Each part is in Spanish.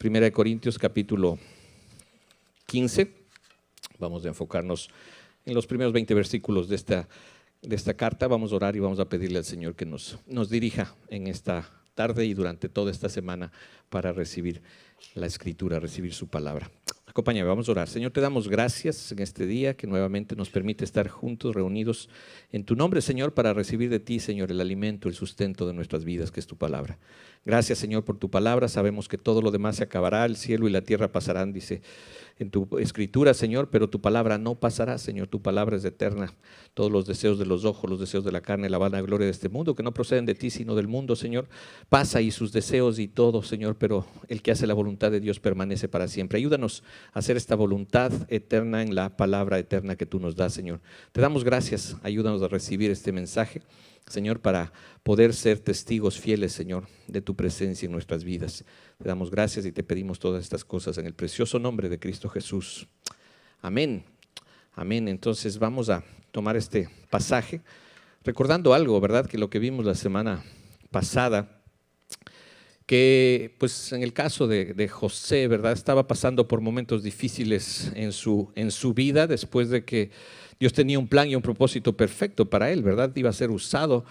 Primera de Corintios capítulo 15. Vamos a enfocarnos en los primeros 20 versículos de esta carta. Vamos a orar y vamos a pedirle al Señor que nos dirija en esta tarde y durante toda esta semana para recibir la Escritura, recibir su palabra. Acompáñame, vamos a orar. Señor, te damos gracias en este día que nuevamente nos permite estar juntos, reunidos en tu nombre, Señor, para recibir de ti, Señor, el alimento, el sustento de nuestras vidas, que es tu palabra. Gracias, Señor, por tu palabra. Sabemos que todo lo demás se acabará, el cielo y la tierra pasarán, dice en tu escritura, Señor, pero tu palabra no pasará, Señor. Tu palabra es eterna. Todos los deseos de los ojos, los deseos de la carne, la vanagloria de este mundo, que no proceden de ti, sino del mundo, Señor, pasa y sus deseos y todo, Señor, pero el que hace la voluntad de Dios permanece para siempre. Ayúdanos a hacer esta voluntad eterna en la palabra eterna que tú nos das, Señor. Te damos gracias. Ayúdanos a recibir este mensaje, Señor, para poder ser testigos fieles, Señor, de tu presencia en nuestras vidas. Te damos gracias y te pedimos todas estas cosas en el precioso nombre de Cristo Jesús. Amén. Amén. Entonces vamos a tomar este pasaje recordando algo, ¿verdad? Que lo que vimos la semana pasada, que pues en el caso de José, ¿verdad? Estaba pasando por momentos difíciles en su vida después de que Dios tenía un plan y un propósito perfecto para él, ¿verdad? Iba a ser usado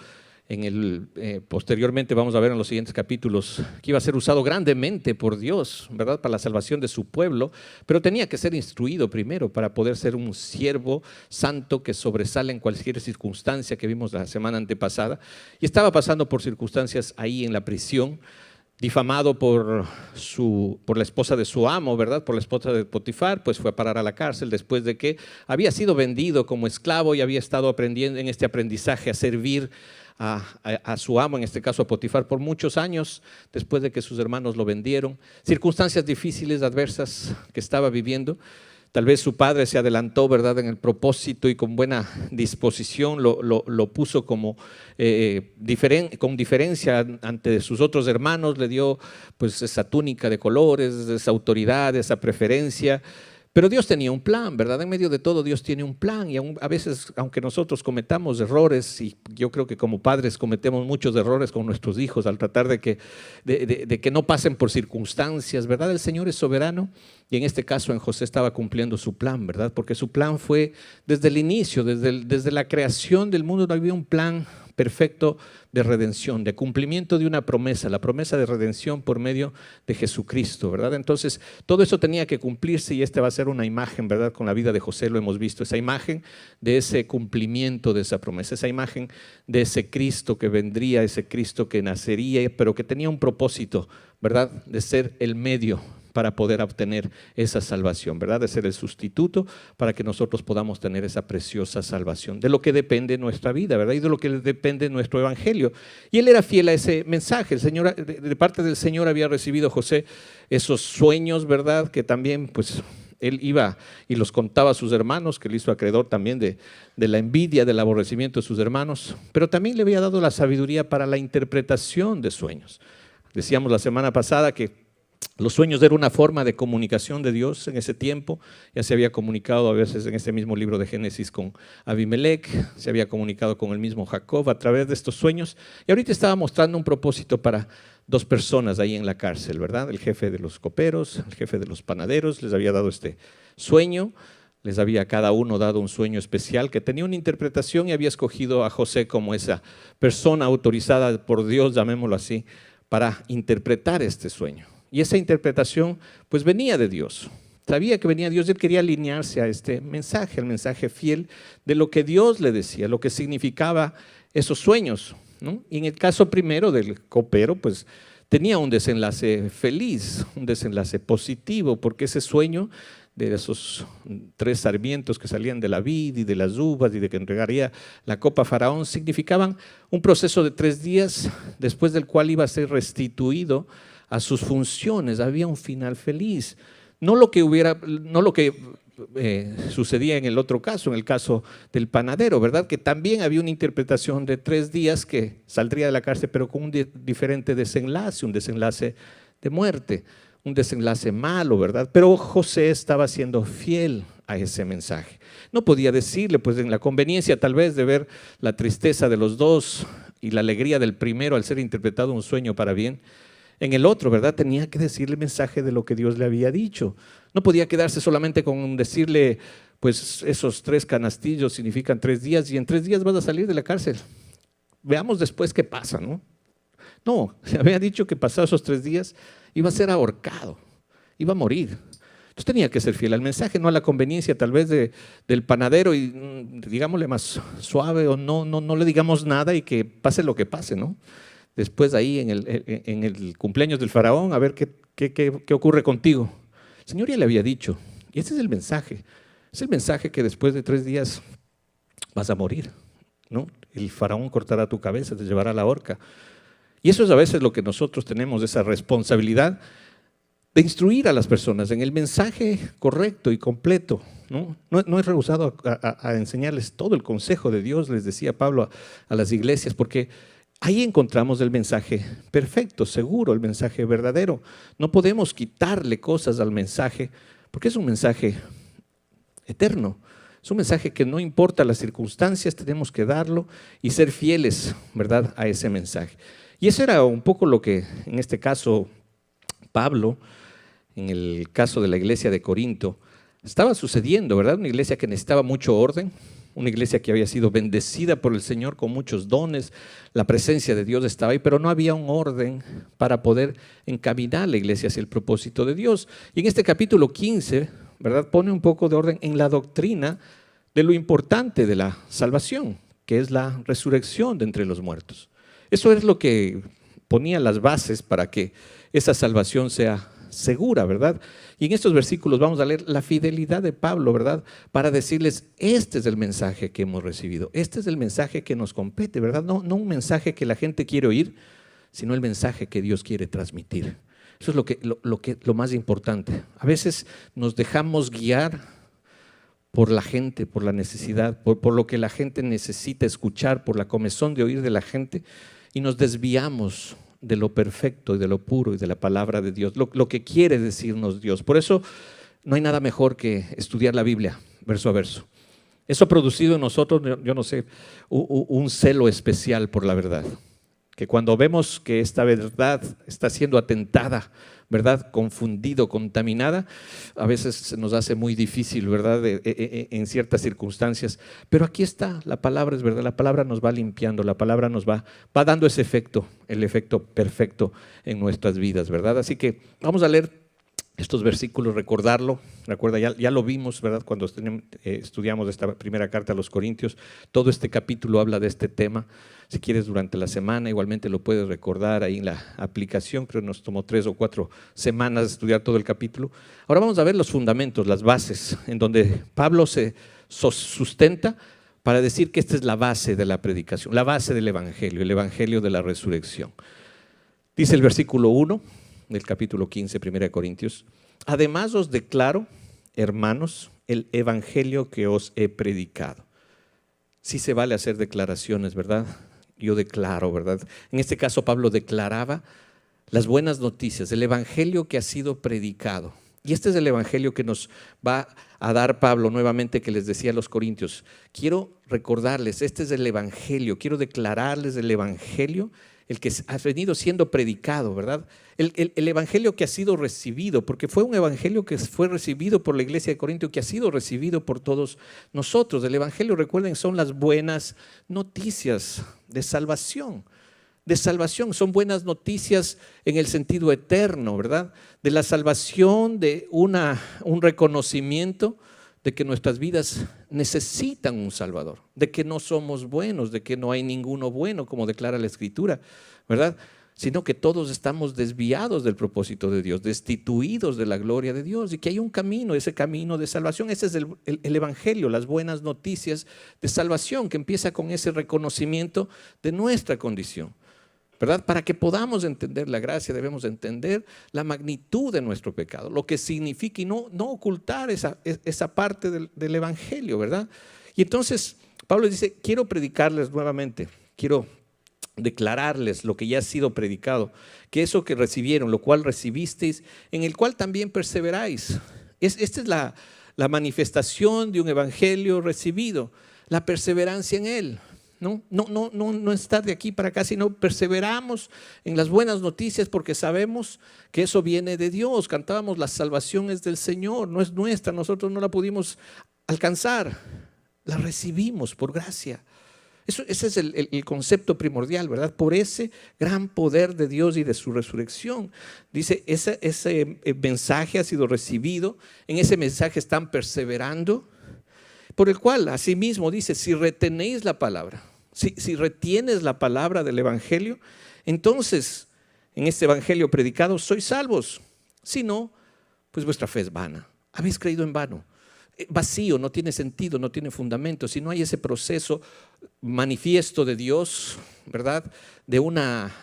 posteriormente vamos a ver en los siguientes capítulos que iba a ser usado grandemente por Dios, ¿verdad? Para la salvación de su pueblo, pero tenía que ser instruido primero para poder ser un siervo santo que sobresale en cualquier circunstancia que vimos la semana antepasada. Y estaba pasando por circunstancias ahí en la prisión, difamado por la esposa de su amo, ¿verdad? Por la esposa de Potifar, pues fue a parar a la cárcel después de que había sido vendido como esclavo y había estado aprendiendo en este aprendizaje a servir a su amo, en este caso a Potifar, por muchos años, después de que sus hermanos lo vendieron. Circunstancias difíciles, adversas que estaba viviendo. Tal vez su padre se adelantó, ¿verdad?, en el propósito y con buena disposición lo puso como con diferencia ante sus otros hermanos, le dio pues esa túnica de colores, esa autoridad, esa preferencia. Pero Dios tenía un plan, ¿verdad? En medio de todo Dios tiene un plan y a veces, aunque nosotros cometamos errores, y yo creo que como padres cometemos muchos errores con nuestros hijos al tratar de que no pasen por circunstancias, ¿verdad? El Señor es soberano y en este caso en José estaba cumpliendo su plan, ¿verdad? Porque su plan fue desde el inicio, desde la creación del mundo, no había un plan perfecto de redención, de cumplimiento de una promesa, la promesa de redención por medio de Jesucristo, ¿verdad? Entonces, todo eso tenía que cumplirse y esta va a ser una imagen, ¿verdad? Con la vida de José lo hemos visto, esa imagen de ese cumplimiento de esa promesa, esa imagen de ese Cristo que vendría, ese Cristo que nacería, pero que tenía un propósito, ¿verdad? De ser el medio para poder obtener esa salvación, ¿verdad? De ser el sustituto para que nosotros podamos tener esa preciosa salvación, de lo que depende nuestra vida, ¿verdad? Y de lo que depende nuestro evangelio. Y él era fiel a ese mensaje. El Señor, de parte del Señor había recibido José esos sueños, ¿verdad? Que también pues él iba y los contaba a sus hermanos, que le hizo acreedor también de la envidia, del aborrecimiento de sus hermanos, pero también le había dado la sabiduría para la interpretación de sueños. Decíamos la semana pasada que los sueños eran una forma de comunicación de Dios en ese tiempo. Ya se había comunicado a veces en este mismo libro de Génesis con Abimelech, se había comunicado con el mismo Jacob a través de estos sueños. Y ahorita estaba mostrando un propósito para dos personas ahí en la cárcel, ¿verdad? El jefe de los coperos, el jefe de los panaderos, les había dado este sueño. Les había cada uno dado un sueño especial que tenía una interpretación y había escogido a José como esa persona autorizada por Dios, llamémoslo así, para interpretar este sueño. Y esa interpretación pues venía de Dios. Sabía que venía de Dios y él quería alinearse a este mensaje, el mensaje fiel de lo que Dios le decía, lo que significaba esos sueños, ¿no? Y en el caso primero del copero, pues tenía un desenlace feliz, un desenlace positivo, porque ese sueño de esos 3 sarmientos que salían de la vid y de las uvas y de que entregaría la copa a Faraón significaban un proceso de 3 días después del cual iba a ser restituido a sus funciones. Había un final feliz, no lo que sucedía en el otro caso, en el caso del panadero, ¿verdad? Que también había una interpretación de 3 días que saldría de la cárcel, pero con un diferente desenlace, un desenlace de muerte, un desenlace malo, ¿verdad? Pero José estaba siendo fiel a ese mensaje. No podía decirle, pues en la conveniencia tal vez de ver la tristeza de los dos y la alegría del primero al ser interpretado un sueño para bien, en el otro, ¿verdad? Tenía que decirle el mensaje de lo que Dios le había dicho. No podía quedarse solamente con decirle, pues esos 3 canastillos significan 3 días y en 3 días vas a salir de la cárcel. Veamos después qué pasa, ¿no? No, se había dicho que pasados esos 3 días iba a ser ahorcado, iba a morir. Entonces tenía que ser fiel al mensaje, no a la conveniencia tal vez del panadero y digámosle más suave o no le digamos nada y que pase lo que pase, ¿no? Después ahí en el cumpleaños del faraón, a ver qué ocurre contigo. El Señor ya le había dicho, y ese es el mensaje. Es el mensaje que después de 3 días vas a morir, ¿no? El faraón cortará tu cabeza, te llevará a la horca. Y eso es a veces lo que nosotros tenemos, esa responsabilidad de instruir a las personas en el mensaje correcto y completo, ¿no? No he rehusado a enseñarles todo el consejo de Dios, les decía Pablo a las iglesias, porque ahí encontramos el mensaje perfecto, seguro, el mensaje verdadero. No podemos quitarle cosas al mensaje, porque es un mensaje eterno. Es un mensaje que no importa las circunstancias, tenemos que darlo y ser fieles, ¿verdad?, a ese mensaje. Y eso era un poco lo que, en este caso, Pablo, en el caso de la iglesia de Corinto, estaba sucediendo, ¿verdad? Una iglesia que necesitaba mucho orden, una iglesia que había sido bendecida por el Señor con muchos dones, la presencia de Dios estaba ahí, pero no había un orden para poder encaminar la iglesia hacia el propósito de Dios. Y en este capítulo 15, ¿verdad?, pone un poco de orden en la doctrina de lo importante de la salvación, que es la resurrección de entre los muertos. Eso es lo que ponía las bases para que esa salvación sea segura, ¿verdad? Y en estos versículos vamos a leer la fidelidad de Pablo, ¿verdad? Para decirles, este es el mensaje que hemos recibido, este es el mensaje que nos compete, ¿verdad? No un mensaje que la gente quiere oír, sino el mensaje que Dios quiere transmitir. Eso es lo más importante. A veces nos dejamos guiar por la gente, por la necesidad, por lo que la gente necesita escuchar, por la comezón de oír de la gente, y nos desviamos de lo perfecto y de lo puro y de la palabra de Dios, lo que quiere decirnos Dios. Por eso no hay nada mejor que estudiar la Biblia verso a verso. Eso ha producido en nosotros, yo no sé, un celo especial por la verdad. Que cuando vemos que esta verdad está siendo atentada, ¿verdad?, confundido, contaminada, a veces se nos hace muy difícil, ¿verdad?, en ciertas circunstancias. Pero aquí está, la palabra es verdad, la palabra nos va limpiando, la palabra nos va dando ese efecto, el efecto perfecto en nuestras vidas, ¿verdad? Así que vamos a leer estos versículos, recordarlo. Recuerda, ya lo vimos, ¿verdad?, cuando estudiamos esta primera carta a los Corintios. Todo este capítulo habla de este tema. Si quieres, durante la semana, igualmente lo puedes recordar ahí en la aplicación. Creo que nos tomó 3 o 4 semanas estudiar todo el capítulo. Ahora vamos a ver los fundamentos, las bases, en donde Pablo se sustenta para decir que esta es la base de la predicación, la base del evangelio, el evangelio de la resurrección. Dice el versículo 1 del capítulo 15, 1 Corintios: además os declaro, hermanos, el evangelio que os he predicado. Sí se vale hacer declaraciones, ¿verdad? Yo declaro, ¿verdad? En este caso Pablo declaraba las buenas noticias, el evangelio que ha sido predicado. Y este es el evangelio que nos va a dar Pablo nuevamente, que les decía a los corintios. Quiero recordarles, este es el evangelio, quiero declararles el evangelio, el que ha venido siendo predicado, ¿verdad? El evangelio que ha sido recibido, porque fue un evangelio que fue recibido por la iglesia de Corinto, que ha sido recibido por todos nosotros. El evangelio, recuerden, son las buenas noticias de salvación. Son buenas noticias en el sentido eterno, ¿verdad? De la salvación, de un reconocimiento de que nuestras vidas necesitan un Salvador, de que no somos buenos, de que no hay ninguno bueno, como declara la Escritura, ¿verdad? Sino que todos estamos desviados del propósito de Dios, destituidos de la gloria de Dios, y que hay un camino, ese camino de salvación. Ese es el evangelio, las buenas noticias de salvación, que empieza con ese reconocimiento de nuestra condición, ¿verdad? Para que podamos entender la gracia, debemos entender la magnitud de nuestro pecado, lo que significa, y no ocultar esa parte del evangelio, ¿verdad? Y entonces Pablo dice, quiero predicarles nuevamente, quiero declararles lo que ya ha sido predicado, que eso que recibieron, lo cual recibisteis, en el cual también perseveráis. Esta es la manifestación de un evangelio recibido, la perseverancia en él. No estar de aquí para acá, sino perseveramos en las buenas noticias porque sabemos que eso viene de Dios. Cantábamos, la salvación es del Señor, no es nuestra, nosotros no la pudimos alcanzar, la recibimos por gracia. Ese es el concepto primordial, ¿verdad? Por ese gran poder de Dios y de su resurrección. Dice, ese mensaje ha sido recibido, en ese mensaje están perseverando, por el cual, asimismo, dice, si retenéis la palabra, si retienes la palabra del Evangelio, entonces, en este Evangelio predicado, sois salvos. Si no, pues vuestra fe es vana. Habéis creído en vano. Vacío, no tiene sentido, no tiene fundamento. Si no hay ese proceso manifiesto de Dios, ¿verdad? De una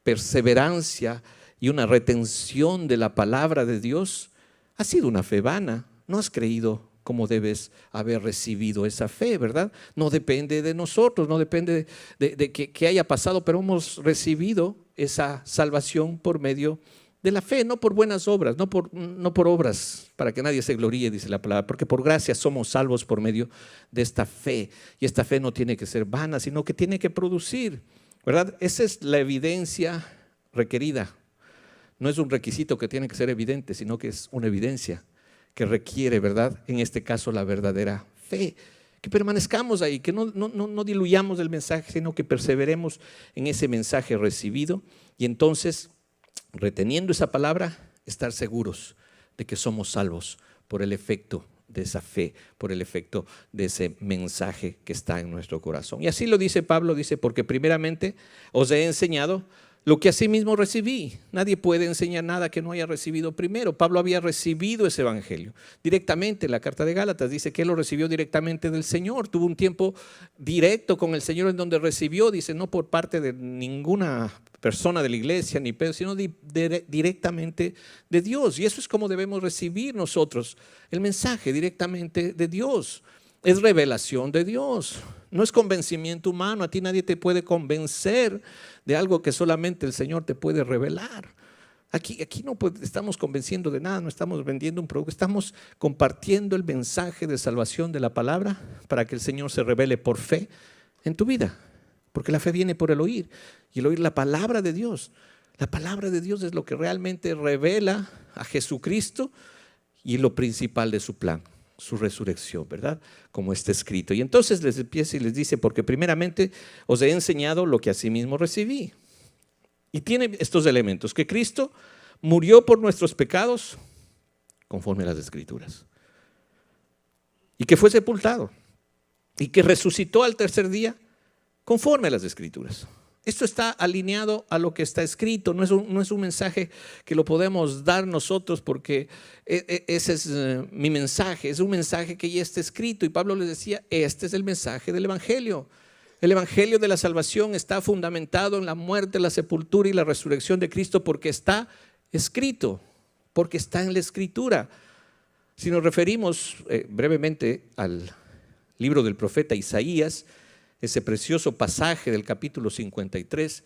perseverancia y una retención de la palabra de Dios, ha sido una fe vana. No has creído como debes haber recibido esa fe, ¿verdad? No depende de nosotros, no depende de que haya pasado, pero hemos recibido esa salvación por medio de la fe, no por buenas obras, no por obras para que nadie se gloríe, dice la palabra, porque por gracia somos salvos por medio de esta fe. Y esta fe no tiene que ser vana, sino que tiene que producir, ¿verdad? Esa es la evidencia requerida. No es un requisito que tiene que ser evidente, sino que es una evidencia que requiere, ¿verdad? En este caso, la verdadera fe. Que permanezcamos ahí, que no diluyamos el mensaje, sino que perseveremos en ese mensaje recibido y entonces, reteniendo esa palabra, estar seguros de que somos salvos por el efecto de esa fe, por el efecto de ese mensaje que está en nuestro corazón. Y así lo dice Pablo, dice, porque primeramente os he enseñado lo que asimismo recibí. Nadie puede enseñar nada que no haya recibido primero. Pablo había recibido ese evangelio directamente. La carta de Gálatas dice que él lo recibió directamente del Señor. Tuvo un tiempo directo con el Señor en donde recibió, dice, no por parte de ninguna persona de la iglesia ni Pedro, sino directamente de Dios. Y eso es como debemos recibir nosotros el mensaje directamente de Dios. Es revelación de Dios, no es convencimiento humano. A ti nadie te puede convencer de algo que solamente el Señor te puede revelar. Aquí no estamos convenciendo de nada, no estamos vendiendo un producto, estamos compartiendo el mensaje de salvación de la palabra para que el Señor se revele por fe en tu vida. Porque la fe viene por el oír, y el oír la palabra de Dios. La palabra de Dios es lo que realmente revela a Jesucristo y lo principal de su plan, su resurrección, ¿verdad? Como está escrito. Y entonces les empieza y les dice, porque primeramente os he enseñado lo que asimismo recibí. Y tiene estos elementos, que Cristo murió por nuestros pecados conforme a las Escrituras, y que fue sepultado, y que resucitó al tercer día conforme a las Escrituras. Esto está alineado a lo que está escrito, no es un mensaje que lo podemos dar nosotros porque ese es mi mensaje, es un mensaje que ya está escrito. Y Pablo les decía, este es el mensaje del Evangelio. El Evangelio de la salvación está fundamentado en la muerte, la sepultura y la resurrección de Cristo porque está escrito, porque está en la Escritura. Si nos referimos brevemente al libro del profeta Isaías, ese precioso pasaje del capítulo 53,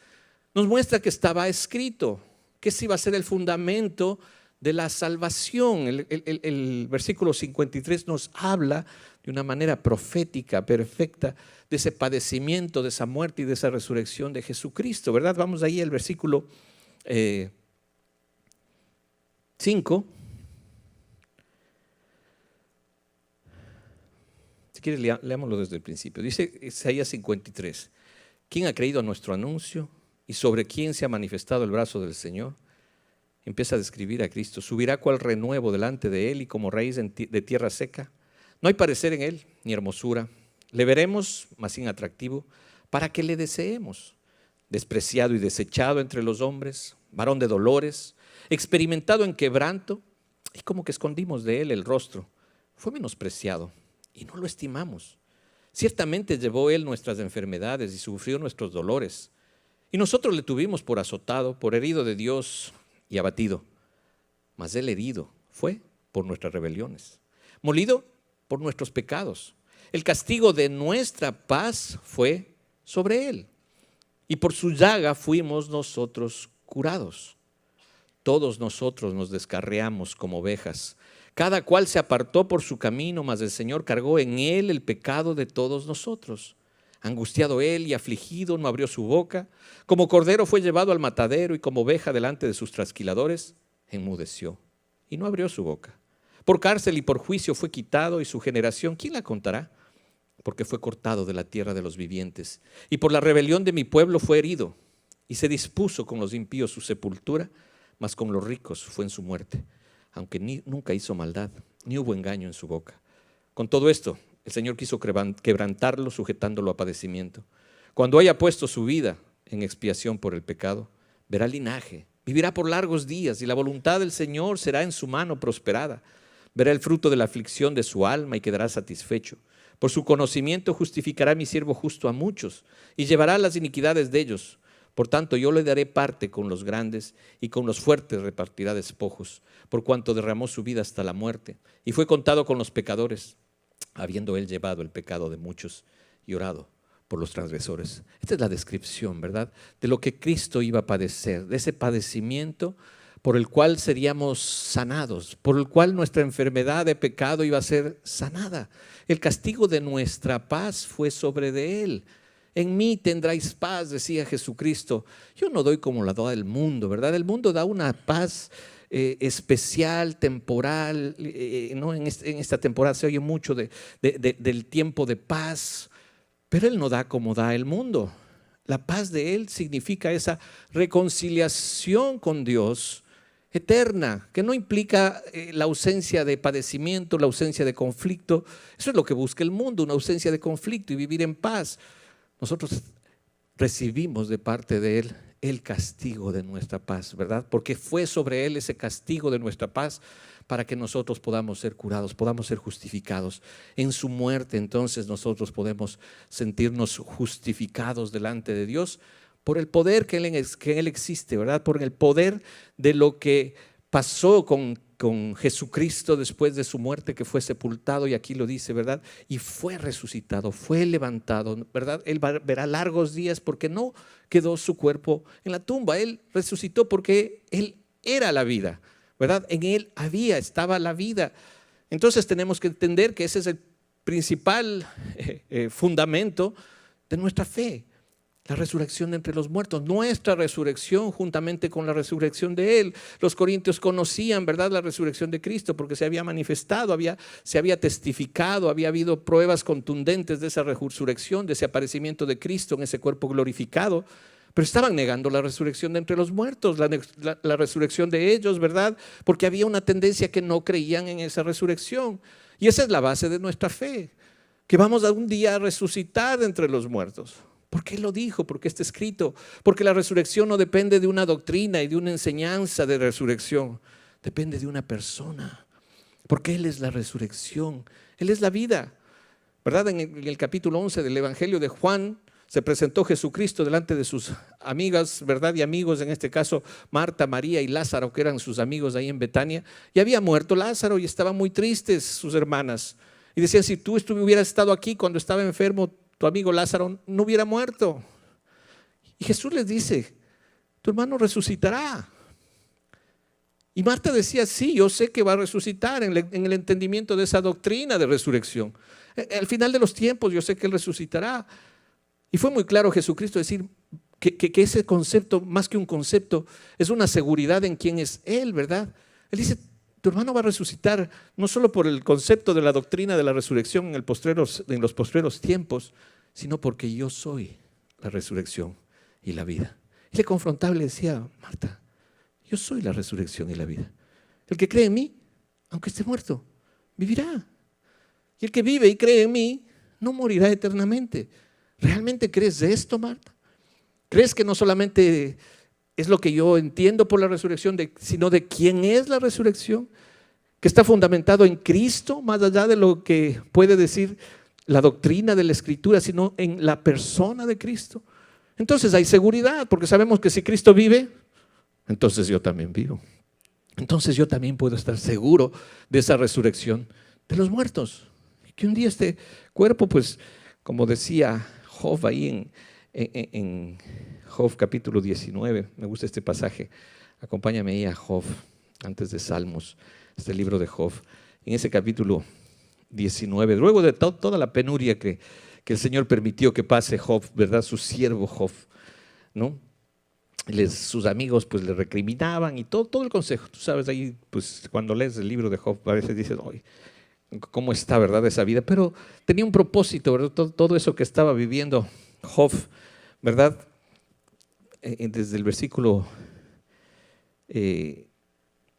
nos muestra que estaba escrito, que ese iba a ser el fundamento de la salvación. El versículo 53 nos habla de una manera profética, perfecta, de ese padecimiento, de esa muerte y de esa resurrección de Jesucristo, ¿verdad? Vamos ahí al versículo 5. Si quieres, leámoslo desde el principio. Dice Isaías 53, ¿quién ha creído a nuestro anuncio y sobre quién se ha manifestado el brazo del Señor? Empieza a describir a Cristo. Subirá cual renuevo delante de él y como raíz de tierra seca. No hay parecer en él ni hermosura. Le veremos, mas sin atractivo, para que le deseemos. Despreciado y desechado entre los hombres, varón de dolores, experimentado en quebranto, y como que escondimos de él el rostro. Fue menospreciado y no lo estimamos. Ciertamente llevó él nuestras enfermedades y sufrió nuestros dolores. Y nosotros le tuvimos por azotado, por herido de Dios y abatido. Mas él herido fue por nuestras rebeliones, molido por nuestros pecados. El castigo de nuestra paz fue sobre él, y por su llaga fuimos nosotros curados. Todos nosotros nos descarriamos como ovejas, cada cual se apartó por su camino, mas el Señor cargó en él el pecado de todos nosotros. Angustiado él y afligido, no abrió su boca. Como cordero fue llevado al matadero y como oveja delante de sus trasquiladores, enmudeció y no abrió su boca. Por cárcel y por juicio fue quitado y su generación, ¿quién la contará? Porque fue cortado de la tierra de los vivientes. Y por la rebelión de mi pueblo fue herido. Y se dispuso con los impíos su sepultura, mas con los ricos fue en su muerte. Aunque nunca hizo maldad, ni hubo engaño en su boca. Con todo esto, el Señor quiso quebrantarlo, sujetándolo a padecimiento. Cuando haya puesto su vida en expiación por el pecado, verá linaje, vivirá por largos días y la voluntad del Señor será en su mano prosperada. Verá el fruto de la aflicción de su alma y quedará satisfecho. Por su conocimiento justificará mi siervo justo a muchos y llevará las iniquidades de ellos. Por tanto, yo le daré parte con los grandes y con los fuertes repartirá despojos, por cuanto derramó su vida hasta la muerte y fue contado con los pecadores, habiendo él llevado el pecado de muchos y orado por los transgresores. Esta es la descripción, ¿verdad?, de lo que Cristo iba a padecer, de ese padecimiento por el cual seríamos sanados, por el cual nuestra enfermedad de pecado iba a ser sanada. El castigo de nuestra paz fue sobre de él. En mí tendráis paz, decía Jesucristo. Yo no doy como la da el mundo, ¿verdad? El mundo da una paz especial, temporal, ¿no? En esta temporada se oye mucho del tiempo de paz, pero Él no da como da el mundo. La paz de Él significa esa reconciliación con Dios eterna, que no implica la ausencia de padecimiento, la ausencia de conflicto. Eso es lo que busca el mundo, una ausencia de conflicto y vivir en paz. Nosotros recibimos de parte de Él el castigo de nuestra paz, ¿verdad? Porque fue sobre Él ese castigo de nuestra paz para que nosotros podamos ser curados, podamos ser justificados. En su muerte entonces nosotros podemos sentirnos justificados delante de Dios por el poder que en Él existe, ¿verdad? Por el poder de lo que pasó con Jesucristo después de su muerte, que fue sepultado, y aquí lo dice, ¿verdad? Y fue resucitado, fue levantado, ¿verdad? Él verá largos días porque no quedó su cuerpo en la tumba. Él resucitó porque Él era la vida, ¿verdad? En Él estaba la vida. Entonces tenemos que entender que ese es el principal fundamento de nuestra fe. La resurrección de entre los muertos, nuestra resurrección juntamente con la resurrección de Él. Los corintios conocían, ¿verdad?, la resurrección de Cristo porque se había manifestado, se había testificado, había habido pruebas contundentes de esa resurrección, de ese aparecimiento de Cristo en ese cuerpo glorificado. Pero estaban negando la resurrección de entre los muertos, la resurrección de ellos, ¿verdad? Porque había una tendencia que no creían en esa resurrección. Y esa es la base de nuestra fe, que vamos a un día a resucitar de entre los muertos. ¿Por qué lo dijo? Porque está escrito. Porque la resurrección no depende de una doctrina y de una enseñanza de resurrección. Depende de una persona. Porque Él es la resurrección. Él es la vida. ¿Verdad? En el capítulo 11 del Evangelio de Juan se presentó Jesucristo delante de sus amigas, ¿verdad? Y amigos, en este caso Marta, María y Lázaro, que eran sus amigos ahí en Betania. Y había muerto Lázaro y estaban muy tristes sus hermanas. Y decían, si tú hubieras estado aquí cuando estaba enfermo, tu amigo Lázaro no hubiera muerto. Y Jesús les dice, tu hermano resucitará. Y Marta decía, sí, yo sé que va a resucitar en el entendimiento de esa doctrina de resurrección. Al final de los tiempos yo sé que Él resucitará. Y fue muy claro Jesucristo decir que ese concepto, más que un concepto, es una seguridad en quién es Él, ¿verdad? Él dice, tu hermano va a resucitar, no solo por el concepto de la doctrina de la resurrección en los postreros tiempos, sino porque yo soy la resurrección y la vida. Y le confrontaba y le decía, Marta, yo soy la resurrección y la vida. El que cree en mí, aunque esté muerto, vivirá. Y el que vive y cree en mí, no morirá eternamente. ¿Realmente crees de esto, Marta? ¿Crees que no solamente es lo que yo entiendo por la resurrección, sino de quién es la resurrección? Que está fundamentado en Cristo, más allá de lo que puede decir la doctrina de la Escritura, sino en la persona de Cristo. Entonces hay seguridad, porque sabemos que si Cristo vive, entonces yo también vivo. Entonces yo también puedo estar seguro de esa resurrección de los muertos. Y que un día este cuerpo, pues, como decía Job ahí en Job capítulo 19, me gusta este pasaje, acompáñame ahí a Job, antes de Salmos, este libro de Job, en ese capítulo 19, luego de toda la penuria que que el Señor permitió que pase Job, ¿verdad? Su siervo Job, ¿no? Sus amigos pues le recriminaban y todo el consejo. Tú sabes, ahí pues cuando lees el libro de Job a veces dices, "Ay, ¿cómo está, verdad, esa vida?" Pero tenía un propósito, ¿verdad? Todo eso que estaba viviendo Job, ¿verdad? Desde el versículo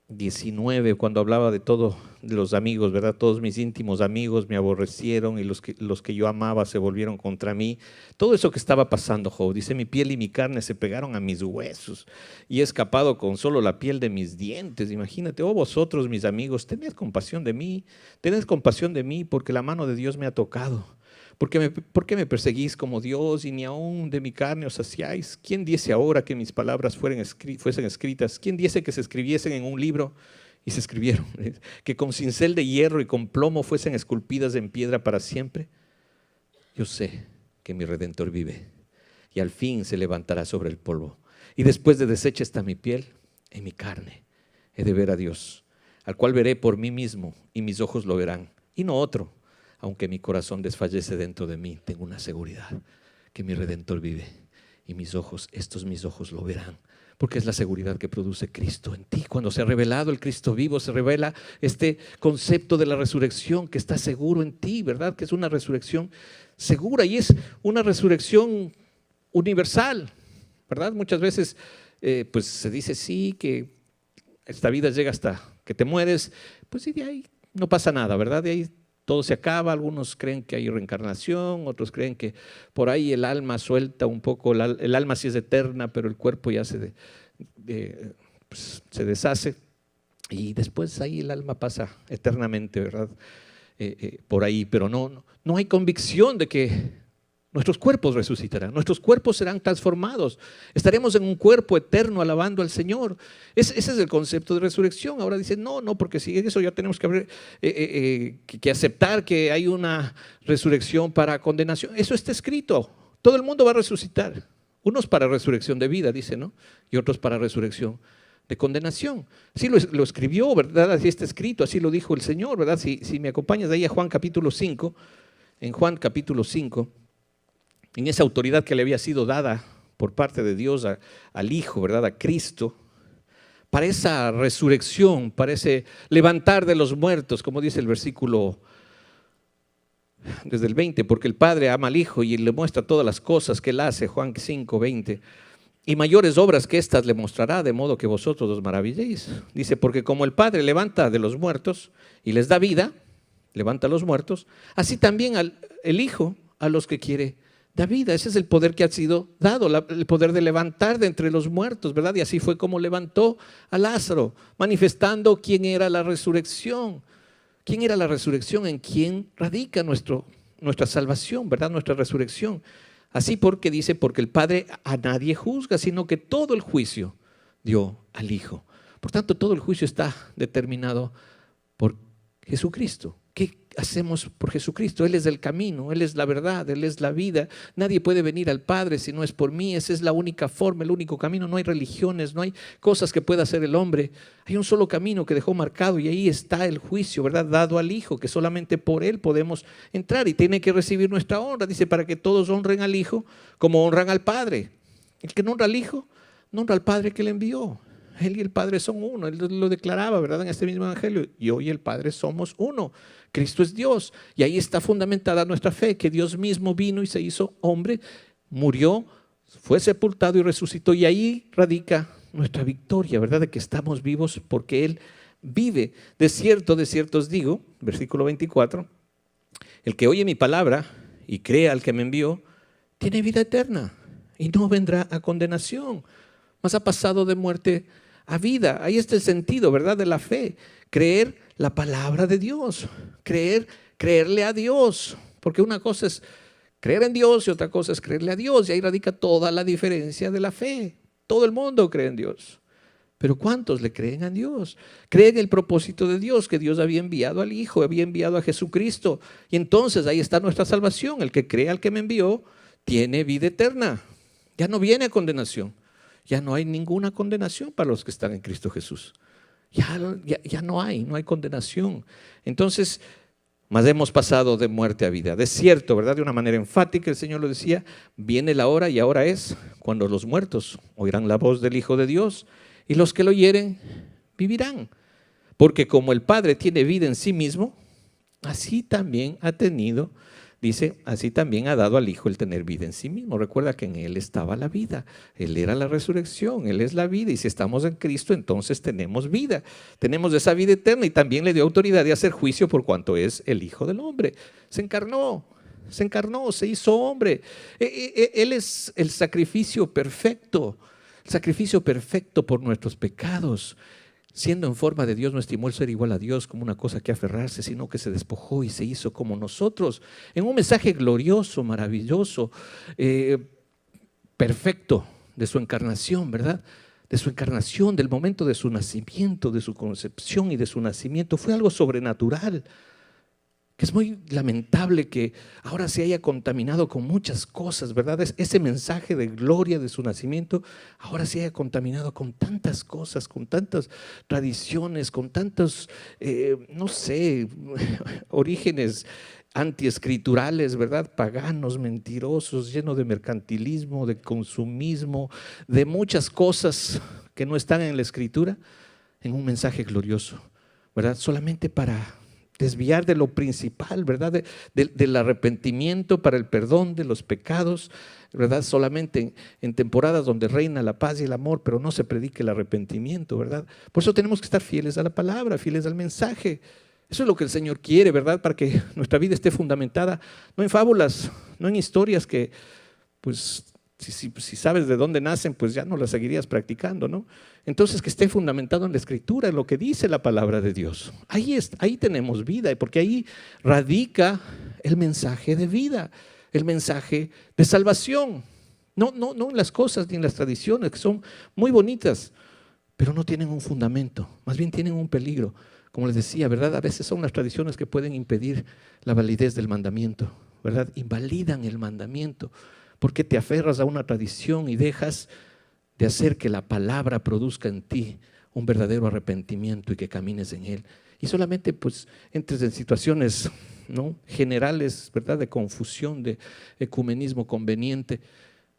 19, cuando hablaba de todo, de los amigos, ¿verdad? Todos mis íntimos amigos me aborrecieron y los que yo amaba se volvieron contra mí. Todo eso que estaba pasando, Job, dice, mi piel y mi carne se pegaron a mis huesos y he escapado con solo la piel de mis dientes. Imagínate, oh vosotros, mis amigos, tened compasión de mí, porque la mano de Dios me ha tocado. ¿Por qué me perseguís como Dios y ni aún de mi carne os saciáis? ¿Quién diese ahora que mis palabras fuesen escritas? ¿Quién diese que se escribiesen en un libro? Y se escribieron. Que con cincel de hierro y con plomo fuesen esculpidas en piedra para siempre. Yo sé que mi Redentor vive y al fin se levantará sobre el polvo. Y después de deshecha está mi piel, en mi carne he de ver a Dios, al cual veré por mí mismo y mis ojos lo verán, y no otro. Aunque mi corazón desfallece dentro de mí, tengo una seguridad, que mi Redentor vive y mis ojos lo verán. Porque es la seguridad que produce Cristo en ti. Cuando se ha revelado el Cristo vivo, se revela este concepto de la resurrección que está seguro en ti, ¿verdad? Que es una resurrección segura y es una resurrección universal, ¿verdad? Muchas veces pues se dice sí, que esta vida llega hasta que te mueres, pues y de ahí no pasa nada, ¿verdad? De ahí todo se acaba. Algunos creen que hay reencarnación, otros creen que por ahí el alma suelta un poco, el alma sí es eterna, pero el cuerpo ya se deshace y después ahí el alma pasa eternamente, ¿verdad? Por ahí, pero no hay convicción de que nuestros cuerpos resucitarán, nuestros cuerpos serán transformados, estaremos en un cuerpo eterno alabando al Señor. Ese es el concepto de resurrección. Ahora dicen, no, porque si eso ya tenemos que aceptar que hay una resurrección para condenación. Eso está escrito, todo el mundo va a resucitar, unos para resurrección de vida, dice, ¿no? Y otros para resurrección de condenación. Así lo escribió, ¿verdad? Así está escrito, así lo dijo el Señor, ¿verdad? Si me acompañas de ahí a Juan capítulo 5, en Juan capítulo 5, en esa autoridad que le había sido dada por parte de Dios al Hijo, ¿verdad? A Cristo, para esa resurrección, para ese levantar de los muertos, como dice el versículo desde el 20, porque el Padre ama al Hijo y le muestra todas las cosas que Él hace, Juan 5, 20, y mayores obras que éstas le mostrará, de modo que vosotros os maravilléis. Dice, porque como el Padre levanta de los muertos y les da vida, levanta a los muertos, así también el Hijo a los que quiere da vida. Ese es el poder que ha sido dado, el poder de levantar de entre los muertos, ¿verdad? Y así fue como levantó a Lázaro, manifestando quién era la resurrección. ¿Quién era la resurrección? En quién radica nuestra salvación, ¿verdad? Nuestra resurrección. Así porque dice, porque el Padre a nadie juzga, sino que todo el juicio dio al Hijo. Por tanto, todo el juicio está determinado por Jesucristo. ¿Qué hacemos por Jesucristo? Él es el camino, Él es la verdad, Él es la vida. Nadie puede venir al Padre si no es por mí. Esa es la única forma, el único camino. No hay religiones, no hay cosas que pueda hacer el hombre. Hay un solo camino que dejó marcado y ahí está el juicio, ¿verdad? Dado al Hijo, que solamente por Él podemos entrar y tiene que recibir nuestra honra. Dice, para que todos honren al Hijo como honran al Padre. El que no honra al Hijo, no honra al Padre que le envió. Él y el Padre son uno. Él lo declaraba, ¿verdad? En este mismo evangelio. Yo y el Padre somos uno. Cristo es Dios. Y ahí está fundamentada nuestra fe, que Dios mismo vino y se hizo hombre, murió, fue sepultado y resucitó. Y ahí radica nuestra victoria, ¿verdad? De que estamos vivos porque Él vive. De cierto os digo, versículo 24, el que oye mi palabra y crea al que me envió, tiene vida eterna y no vendrá a condenación, mas ha pasado de muerte a vida. Ahí está el sentido, ¿verdad? De la fe. Creer la palabra de Dios. Creerle a Dios. Porque una cosa es creer en Dios y otra cosa es creerle a Dios. Y ahí radica toda la diferencia de la fe. Todo el mundo cree en Dios. Pero ¿cuántos le creen a Dios? Creen el propósito de Dios, que Dios había enviado al Hijo, había enviado a Jesucristo. Y entonces ahí está nuestra salvación. El que cree al que me envió tiene vida eterna. Ya no viene a condenación. Ya no hay ninguna condenación para los que están en Cristo Jesús. Ya no hay condenación. Entonces, mas hemos pasado de muerte a vida. De cierto, ¿verdad? De una manera enfática el Señor lo decía, viene la hora y ahora es cuando los muertos oirán la voz del Hijo de Dios y los que lo oyeren vivirán. Porque como el Padre tiene vida en sí mismo, así también ha tenido, dice, así también ha dado al Hijo el tener vida en sí mismo. Recuerda que en Él estaba la vida, Él era la resurrección, Él es la vida, y si estamos en Cristo, entonces tenemos vida, tenemos esa vida eterna, y también le dio autoridad de hacer juicio por cuanto es el Hijo del Hombre. Se encarnó, se hizo hombre. Él es el sacrificio perfecto por nuestros pecados. Siendo en forma de Dios, no estimó el ser igual a Dios como una cosa que aferrarse, sino que se despojó y se hizo como nosotros, en un mensaje glorioso, maravilloso, perfecto de su encarnación, ¿verdad? De su encarnación, del momento de su nacimiento, de su concepción y de su nacimiento. Fue algo sobrenatural. Que es muy lamentable que ahora se haya contaminado con muchas cosas, ¿verdad? Ese mensaje de gloria de su nacimiento ahora se haya contaminado con tantas cosas, con tantas tradiciones, con tantos, no sé, orígenes antiescriturales, ¿verdad? Paganos, mentirosos, llenos de mercantilismo, de consumismo, de muchas cosas que no están en la Escritura, en un mensaje glorioso, ¿verdad? Solamente para desviar de lo principal, ¿verdad? Del arrepentimiento para el perdón de los pecados, ¿verdad? Solamente en temporadas donde reina la paz y el amor, pero no se predique el arrepentimiento, ¿verdad? Por eso tenemos que estar fieles a la palabra, fieles al mensaje. Eso es lo que el Señor quiere, ¿verdad? Para que nuestra vida esté fundamentada, no en fábulas, no en historias que, pues, si sabes de dónde nacen, pues ya no las seguirías practicando, ¿no? Entonces, que esté fundamentado en la Escritura, en lo que dice la palabra de Dios. Ahí tenemos vida, porque ahí radica el mensaje de vida, el mensaje de salvación. No en las cosas ni en las tradiciones, que son muy bonitas, pero no tienen un fundamento, más bien tienen un peligro. Como les decía, ¿verdad? A veces son las tradiciones que pueden impedir la validez del mandamiento, ¿verdad? Invalidan el mandamiento. Porque te aferras a una tradición y dejas de hacer que la palabra produzca en ti un verdadero arrepentimiento y que camines en él. Y solamente pues entres en situaciones, ¿no?, generales, ¿verdad?, de confusión, de ecumenismo conveniente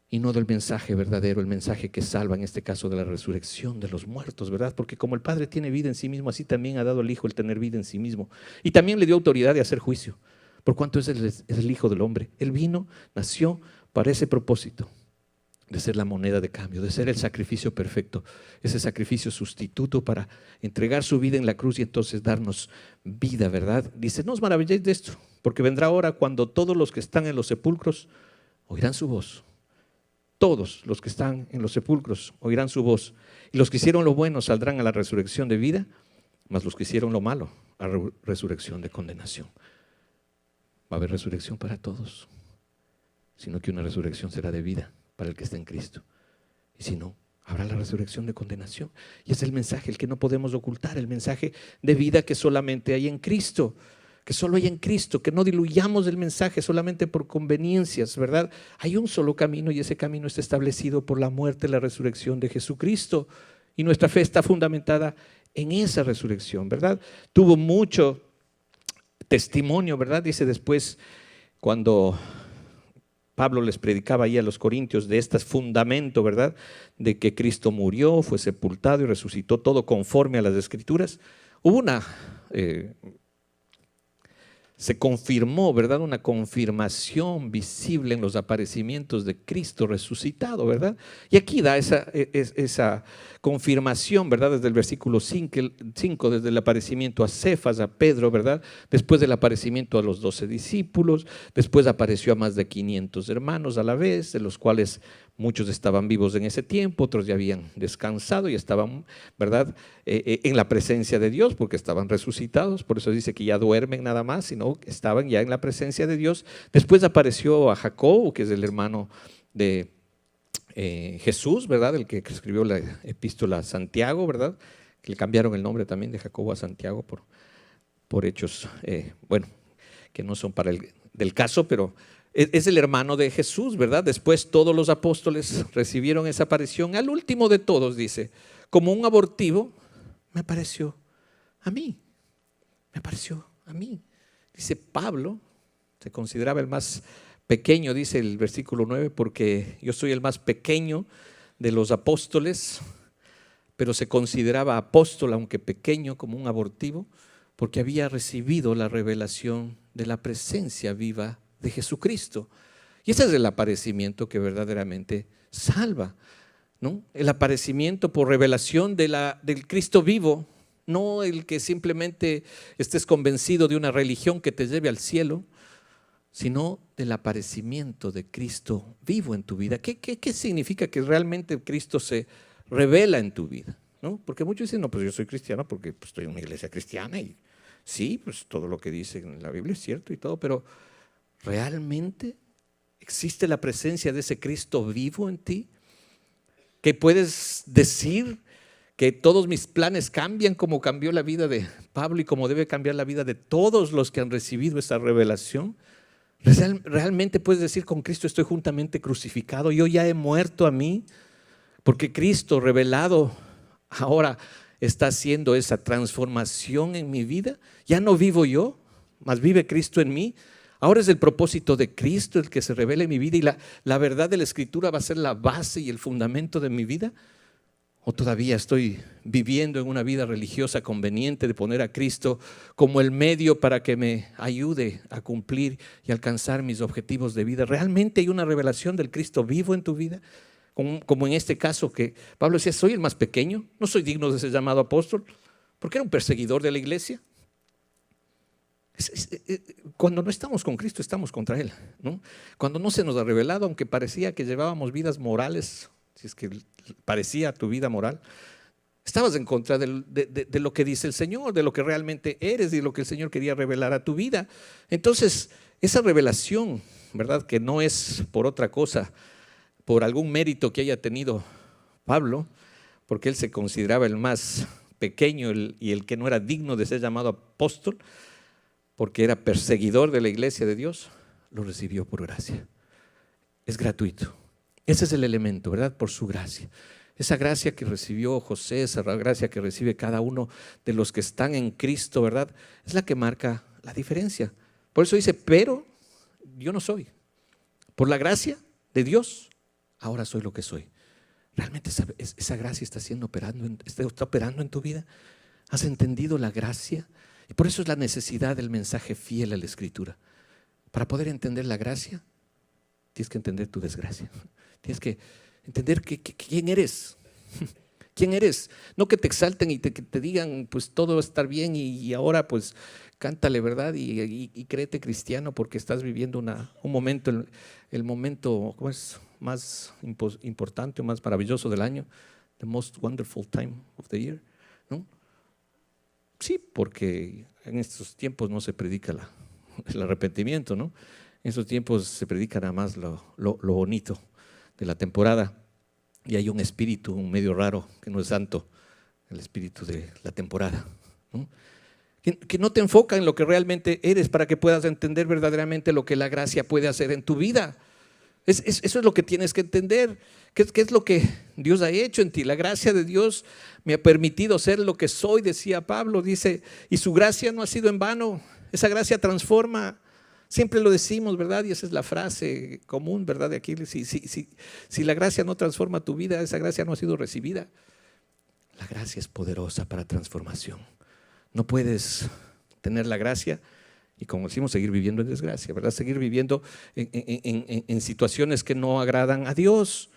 y no del mensaje verdadero, el mensaje que salva, en este caso de la resurrección de los muertos, ¿verdad? Porque como el Padre tiene vida en sí mismo, así también ha dado al Hijo el tener vida en sí mismo. Y también le dio autoridad de hacer juicio, por cuanto es el Hijo del Hombre. Él vino, nació para ese propósito, de ser la moneda de cambio, de ser el sacrificio perfecto, ese sacrificio sustituto para entregar su vida en la cruz y entonces darnos vida, ¿verdad? Dice, no os maravilléis de esto, porque vendrá hora cuando todos los que están en los sepulcros oirán su voz. Todos los que están en los sepulcros oirán su voz. Y los que hicieron lo bueno saldrán a la resurrección de vida, mas los que hicieron lo malo a resurrección de condenación. Va a haber resurrección para todos, sino que una resurrección será de vida para el que está en Cristo. Y si no, habrá la resurrección de condenación. Y es el mensaje, el que no podemos ocultar, el mensaje de vida que solamente hay en Cristo, que solo hay en Cristo, que no diluyamos el mensaje solamente por conveniencias, ¿verdad? Hay un solo camino y ese camino está establecido por la muerte y la resurrección de Jesucristo. Y nuestra fe está fundamentada en esa resurrección, ¿verdad? Tuvo mucho testimonio, ¿verdad? Dice después, cuando Pablo les predicaba ahí a los corintios de este fundamento, ¿verdad?, de que Cristo murió, fue sepultado y resucitó, todo conforme a las Escrituras. Hubo se confirmó, ¿verdad?, una confirmación visible en los aparecimientos de Cristo resucitado, ¿verdad? Y aquí da esa confirmación, ¿verdad?, desde el versículo 5, desde el aparecimiento a Cefas, a Pedro, ¿verdad?, después del aparecimiento a los 12 discípulos, después apareció a más de 500 hermanos a la vez, de los cuales muchos estaban vivos en ese tiempo, otros ya habían descansado y estaban, ¿verdad?, en la presencia de Dios, porque estaban resucitados. Por eso dice que ya duermen nada más, sino que estaban ya en la presencia de Dios. Después apareció a Jacobo, que es el hermano de Jesús, ¿verdad?, el que escribió la epístola a Santiago, ¿verdad?, que le cambiaron el nombre también de Jacobo a Santiago por hechos, bueno, que no son para del caso, pero es el hermano de Jesús, ¿verdad? Después todos los apóstoles recibieron esa aparición. Al último de todos, dice, como un abortivo, me apareció a mí. Dice Pablo, se consideraba el más pequeño, dice el versículo 9, porque yo soy el más pequeño de los apóstoles, pero se consideraba apóstol, aunque pequeño, como un abortivo, porque había recibido la revelación de la presencia viva de Jesucristo. Y ese es el aparecimiento que verdaderamente salva, ¿no? El aparecimiento por revelación del Cristo vivo, no el que simplemente estés convencido de una religión que te lleve al cielo, sino del aparecimiento de Cristo vivo en tu vida. ¿Qué significa que realmente Cristo se revela en tu vida? ¿No? Porque muchos dicen, no, pues yo soy cristiano porque pues, estoy en una iglesia cristiana y sí, pues todo lo que dice en la Biblia es cierto y todo, pero ¿realmente existe la presencia de ese Cristo vivo en ti? ¿Que puedes decir que todos mis planes cambian como cambió la vida de Pablo y como debe cambiar la vida de todos los que han recibido esa revelación? ¿Realmente puedes decir con Cristo estoy juntamente crucificado? Yo ya he muerto a mí porque Cristo revelado ahora está haciendo esa transformación en mi vida. Ya no vivo yo, mas vive Cristo en mí. Ahora es el propósito de Cristo el que se revela en mi vida y la verdad de la Escritura va a ser la base y el fundamento de mi vida. ¿O todavía estoy viviendo en una vida religiosa conveniente de poner a Cristo como el medio para que me ayude a cumplir y alcanzar mis objetivos de vida? ¿Realmente hay una revelación del Cristo vivo en tu vida? Como en este caso que Pablo decía, soy el más pequeño, no soy digno de ser llamado apóstol, porque era un perseguidor de la iglesia. Cuando no estamos con Cristo, estamos contra Él, ¿no? Cuando no se nos ha revelado, aunque parecía que llevábamos vidas morales, si es que parecía tu vida moral, estabas en contra de lo que dice el Señor, de lo que realmente eres y de lo que el Señor quería revelar a tu vida. Entonces, esa revelación, ¿verdad? Que no es por otra cosa, por algún mérito que haya tenido Pablo, porque él se consideraba el más pequeño y el que no era digno de ser llamado apóstol, porque era perseguidor de la iglesia de Dios, lo recibió por gracia. Es gratuito. Ese es el elemento, ¿verdad? Por su gracia. Esa gracia que recibió José, esa gracia que recibe cada uno de los que están en Cristo, ¿verdad? Es la que marca la diferencia. Por eso dice, pero yo no soy. Por la gracia de Dios, ahora soy lo que soy. ¿Realmente esa gracia está operando en tu vida? ¿Has entendido la gracia? Y por eso es la necesidad del mensaje fiel a la Escritura. Para poder entender la gracia, tienes que entender tu desgracia. Tienes que entender quién eres. ¿Quién eres? No que te exalten y que te digan, pues todo va a estar bien y ahora pues cántale, ¿verdad? Y créete cristiano porque estás viviendo un momento, el momento, ¿cómo es? Más importante o más maravilloso del año. The most wonderful time of the year, ¿no? Sí, porque en estos tiempos no se predica el arrepentimiento, ¿no? En estos tiempos se predica nada más lo bonito de la temporada y hay un espíritu medio raro que no es santo, el espíritu de la temporada, ¿no? Que no te enfoca en lo que realmente eres para que puedas entender verdaderamente lo que la gracia puede hacer en tu vida. Eso es lo que tienes que entender. ¿Qué es lo que Dios ha hecho en ti? La gracia de Dios me ha permitido ser lo que soy, decía Pablo, dice, y su gracia no ha sido en vano. Esa gracia transforma. Siempre lo decimos, ¿verdad? Y esa es la frase común, ¿verdad? De aquí, si la gracia no transforma tu vida, esa gracia no ha sido recibida. La gracia es poderosa para transformación. No puedes tener la gracia y, como decimos, seguir viviendo en desgracia, ¿verdad? Seguir viviendo en situaciones que no agradan a Dios.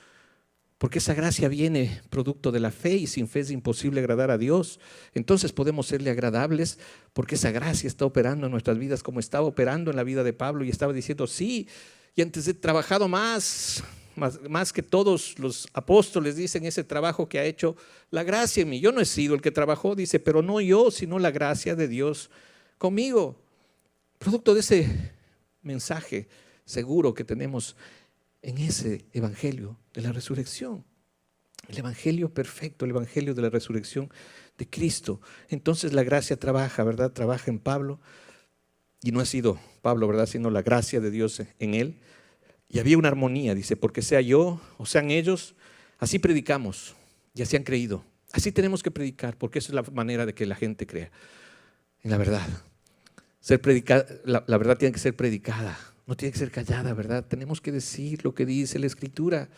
Porque esa gracia viene producto de la fe y sin fe es imposible agradar a Dios. Entonces podemos serle agradables porque esa gracia está operando en nuestras vidas como estaba operando en la vida de Pablo y estaba diciendo, sí, y antes he trabajado más que todos los apóstoles, dicen, ese trabajo que ha hecho la gracia en mí. Yo no he sido el que trabajó, dice, pero no yo, sino la gracia de Dios conmigo. Producto de ese mensaje seguro que tenemos en ese evangelio de la resurrección, el evangelio perfecto, el evangelio de la resurrección de Cristo. Entonces la gracia trabaja, ¿verdad? Trabaja en Pablo y no ha sido Pablo, ¿verdad? Sino la gracia de Dios en él. Y había una armonía, dice, porque sea yo o sean ellos, así predicamos y así han creído. Así tenemos que predicar porque esa es la manera de que la gente crea en la verdad. La verdad tiene que ser predicada, no tiene que ser callada, ¿verdad? Tenemos que decir lo que dice la Escritura,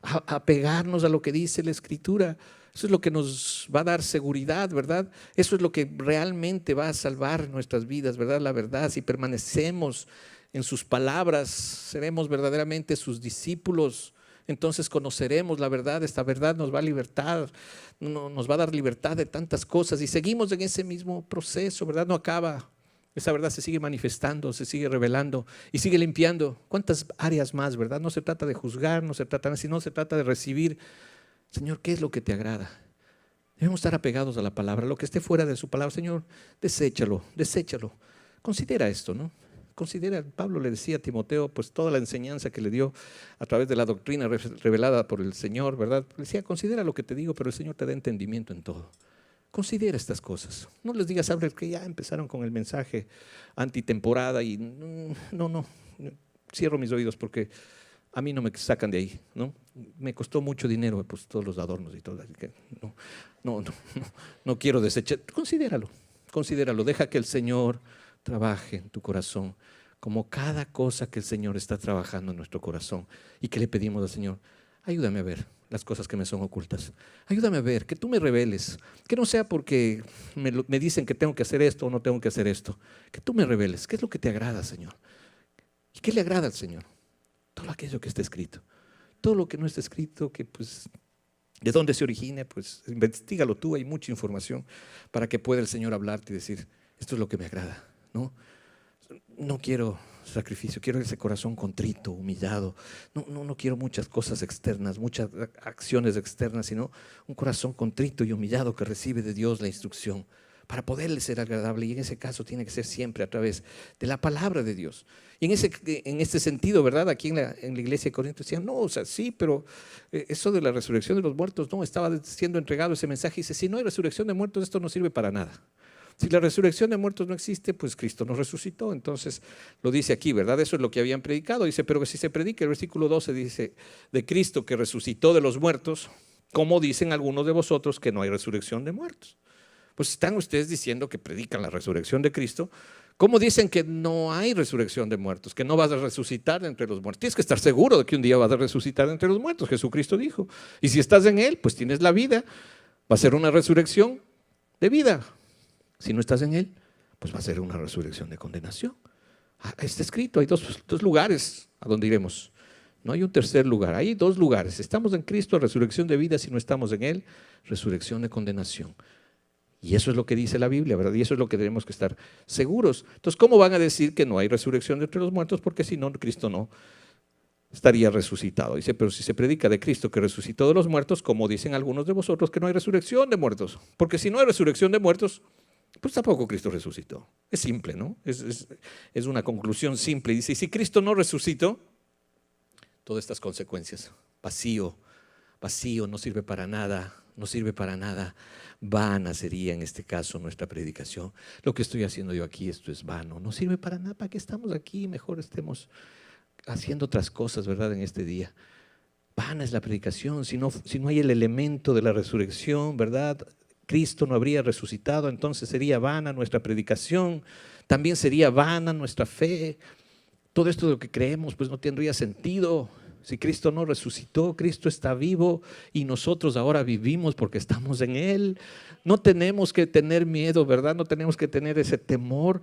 apegarnos a lo que dice la Escritura. Eso es lo que nos va a dar seguridad, ¿verdad? Eso es lo que realmente va a salvar nuestras vidas, ¿verdad? La verdad, si permanecemos en sus palabras, seremos verdaderamente sus discípulos. Entonces conoceremos la verdad, esta verdad nos va a libertar, nos va a dar libertad de tantas cosas y seguimos en ese mismo proceso, ¿verdad? No acaba. Esa verdad se sigue manifestando, se sigue revelando y sigue limpiando. ¿Cuántas áreas más, verdad? No se trata de juzgar, no se trata, sino se trata de recibir. Señor, ¿qué es lo que te agrada? Debemos estar apegados a la palabra. Lo que esté fuera de su palabra, Señor, deséchalo, deséchalo. Considera esto, ¿no? Considera, Pablo le decía a Timoteo, pues toda la enseñanza que le dio a través de la doctrina revelada por el Señor, ¿verdad? Le decía, considera lo que te digo, pero el Señor te da entendimiento en todo. Considera estas cosas. No les digas, sabes que ya empezaron con el mensaje antitemporada y no, cierro mis oídos porque a mí no me sacan de ahí, ¿no? Me costó mucho dinero, pues todos los adornos y todo, así que no quiero desechar. Considéralo, deja que el Señor trabaje en tu corazón, como cada cosa que el Señor está trabajando en nuestro corazón y que le pedimos al Señor, ayúdame a ver las cosas que me son ocultas, ayúdame a ver, que tú me reveles, que no sea porque me dicen que tengo que hacer esto o no tengo que hacer esto, que tú me reveles, ¿qué es lo que te agrada, Señor? ¿Y qué le agrada al Señor? Todo aquello que está escrito, todo lo que no está escrito, que pues de dónde se origine, pues investígalo tú, hay mucha información para que pueda el Señor hablarte y decir, esto es lo que me agrada, ¿no? No quiero sacrificio, quiero ese corazón contrito, humillado. No quiero muchas cosas externas, muchas acciones externas, sino un corazón contrito y humillado que recibe de Dios la instrucción para poderle ser agradable. Y en ese caso tiene que ser siempre a través de la palabra de Dios. Y en este sentido, ¿verdad? Aquí en la iglesia de Corinto decían, no, o sea, sí, pero eso de la resurrección de los muertos, no, estaba siendo entregado ese mensaje. Y dice, si no hay resurrección de muertos, esto no sirve para nada. Si la resurrección de muertos no existe, pues Cristo nos resucitó. Entonces lo dice aquí, ¿verdad? Eso es lo que habían predicado. Dice, pero si se predica, el versículo 12 dice, de Cristo que resucitó de los muertos, ¿cómo dicen algunos de vosotros que no hay resurrección de muertos? Pues están ustedes diciendo que predican la resurrección de Cristo. ¿Cómo dicen que no hay resurrección de muertos? Que no vas a resucitar de entre los muertos. Tienes que estar seguro de que un día vas a resucitar de entre los muertos. Jesucristo dijo. Y si estás en Él, pues tienes la vida. Va a ser una resurrección de vida. Si no estás en Él, pues va a ser una resurrección de condenación. Está escrito, hay dos lugares a donde iremos. No hay un tercer lugar, hay dos lugares. Estamos en Cristo, resurrección de vida. Si no estamos en Él, resurrección de condenación. Y eso es lo que dice la Biblia, ¿verdad? Y eso es lo que tenemos que estar seguros. Entonces, ¿cómo van a decir que no hay resurrección de entre los muertos? Porque si no, Cristo no estaría resucitado. Dice, pero si se predica de Cristo que resucitó de los muertos, ¿cómo dicen algunos de vosotros que no hay resurrección de muertos? Porque si no hay resurrección de muertos, pues tampoco Cristo resucitó. Es simple, ¿no? Es una conclusión simple. Dice, y si Cristo no resucitó, todas estas consecuencias, vacío, no sirve para nada, vana sería en este caso nuestra predicación. Lo que estoy haciendo yo aquí, esto es vano, no sirve para nada. ¿Para qué estamos aquí? Mejor estemos haciendo otras cosas, ¿verdad? En este día. Vana es la predicación, si no hay el elemento de la resurrección, ¿verdad? Cristo no habría resucitado, entonces sería vana nuestra predicación, también sería vana nuestra fe. Todo esto de lo que creemos pues no tendría sentido. Si Cristo no resucitó, Cristo está vivo y nosotros ahora vivimos porque estamos en Él. No tenemos que tener miedo, ¿verdad? No tenemos que tener ese temor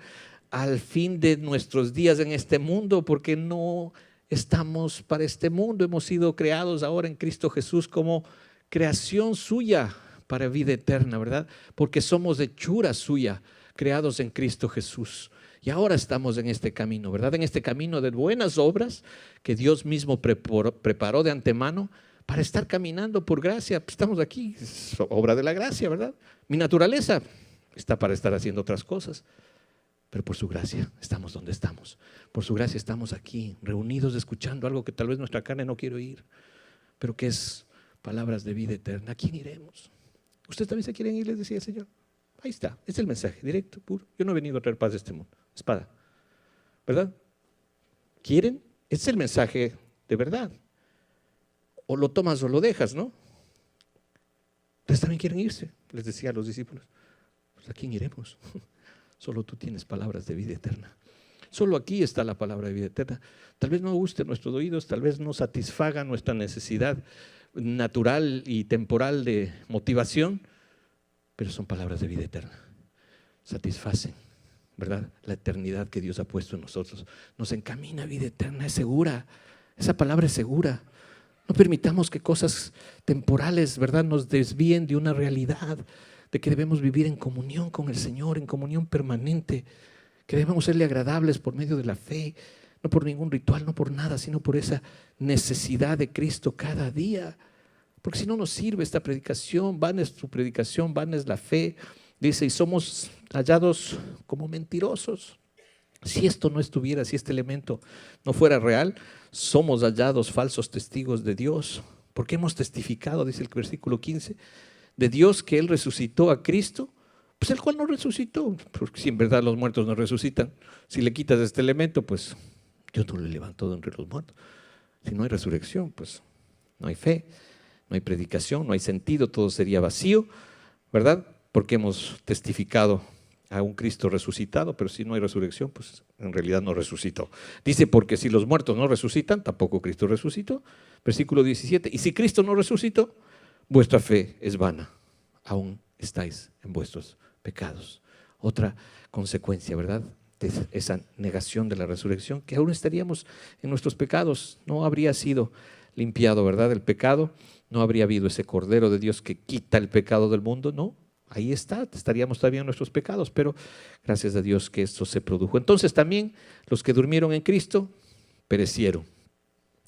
al fin de nuestros días en este mundo, porque no estamos para este mundo. Hemos sido creados ahora en Cristo Jesús como creación suya para vida eterna, ¿verdad? Porque somos hechura suya, creados en Cristo Jesús. Y ahora estamos en este camino, ¿verdad? En este camino de buenas obras que Dios mismo preparó de antemano para estar caminando por gracia. Estamos aquí, es obra de la gracia, ¿verdad? Mi naturaleza está para estar haciendo otras cosas, pero por su gracia estamos donde estamos. Por su gracia estamos aquí, reunidos, escuchando algo que tal vez nuestra carne no quiere oír, pero que es palabras de vida eterna. ¿A quién iremos? ¿Ustedes también se quieren ir? Les decía el Señor. Ahí está, es el mensaje, directo, puro. Yo no he venido a traer paz de este mundo, espada, ¿verdad? ¿Quieren? Es el mensaje de verdad. O lo tomas o lo dejas, ¿no? Ustedes también quieren irse, les decía a los discípulos. Pues ¿a quién iremos? Solo tú tienes palabras de vida eterna. Solo aquí está la palabra de vida eterna. Tal vez no guste nuestros oídos, tal vez no satisfaga nuestra necesidad natural y temporal de motivación, pero son palabras de vida eterna. Satisfacen, ¿verdad?, la eternidad que Dios ha puesto en nosotros. Nos encamina a vida eterna, es segura. Esa palabra es segura. No permitamos que cosas temporales, ¿verdad?, nos desvíen de una realidad, de que debemos vivir en comunión con el Señor, en comunión permanente, que debemos serle agradables por medio de la fe, no por ningún ritual, no por nada, sino por esa necesidad de Cristo cada día. Porque si no nos sirve esta predicación, vana es tu predicación, vana es la fe. Dice, y somos hallados como mentirosos. Si esto no estuviera, si este elemento no fuera real, somos hallados falsos testigos de Dios. Porque hemos testificado, dice el versículo 15, de Dios que Él resucitó a Cristo, pues el cual no resucitó. Porque si en verdad los muertos no resucitan, si le quitas este elemento, pues Dios no le levantó de entre los muertos. Si no hay resurrección, pues no hay fe, no hay predicación, no hay sentido, todo sería vacío, ¿verdad? Porque hemos testificado a un Cristo resucitado, pero si no hay resurrección, pues en realidad no resucitó. Dice, porque si los muertos no resucitan, tampoco Cristo resucitó. Versículo 17, y si Cristo no resucitó, vuestra fe es vana, aún estáis en vuestros pecados. Otra consecuencia, ¿verdad?, de esa negación de la resurrección, que aún estaríamos en nuestros pecados, no habría sido limpiado, ¿verdad?, el pecado, no habría habido ese Cordero de Dios que quita el pecado del mundo, no, ahí está, estaríamos todavía en nuestros pecados, pero gracias a Dios que esto se produjo. Entonces también los que durmieron en Cristo perecieron.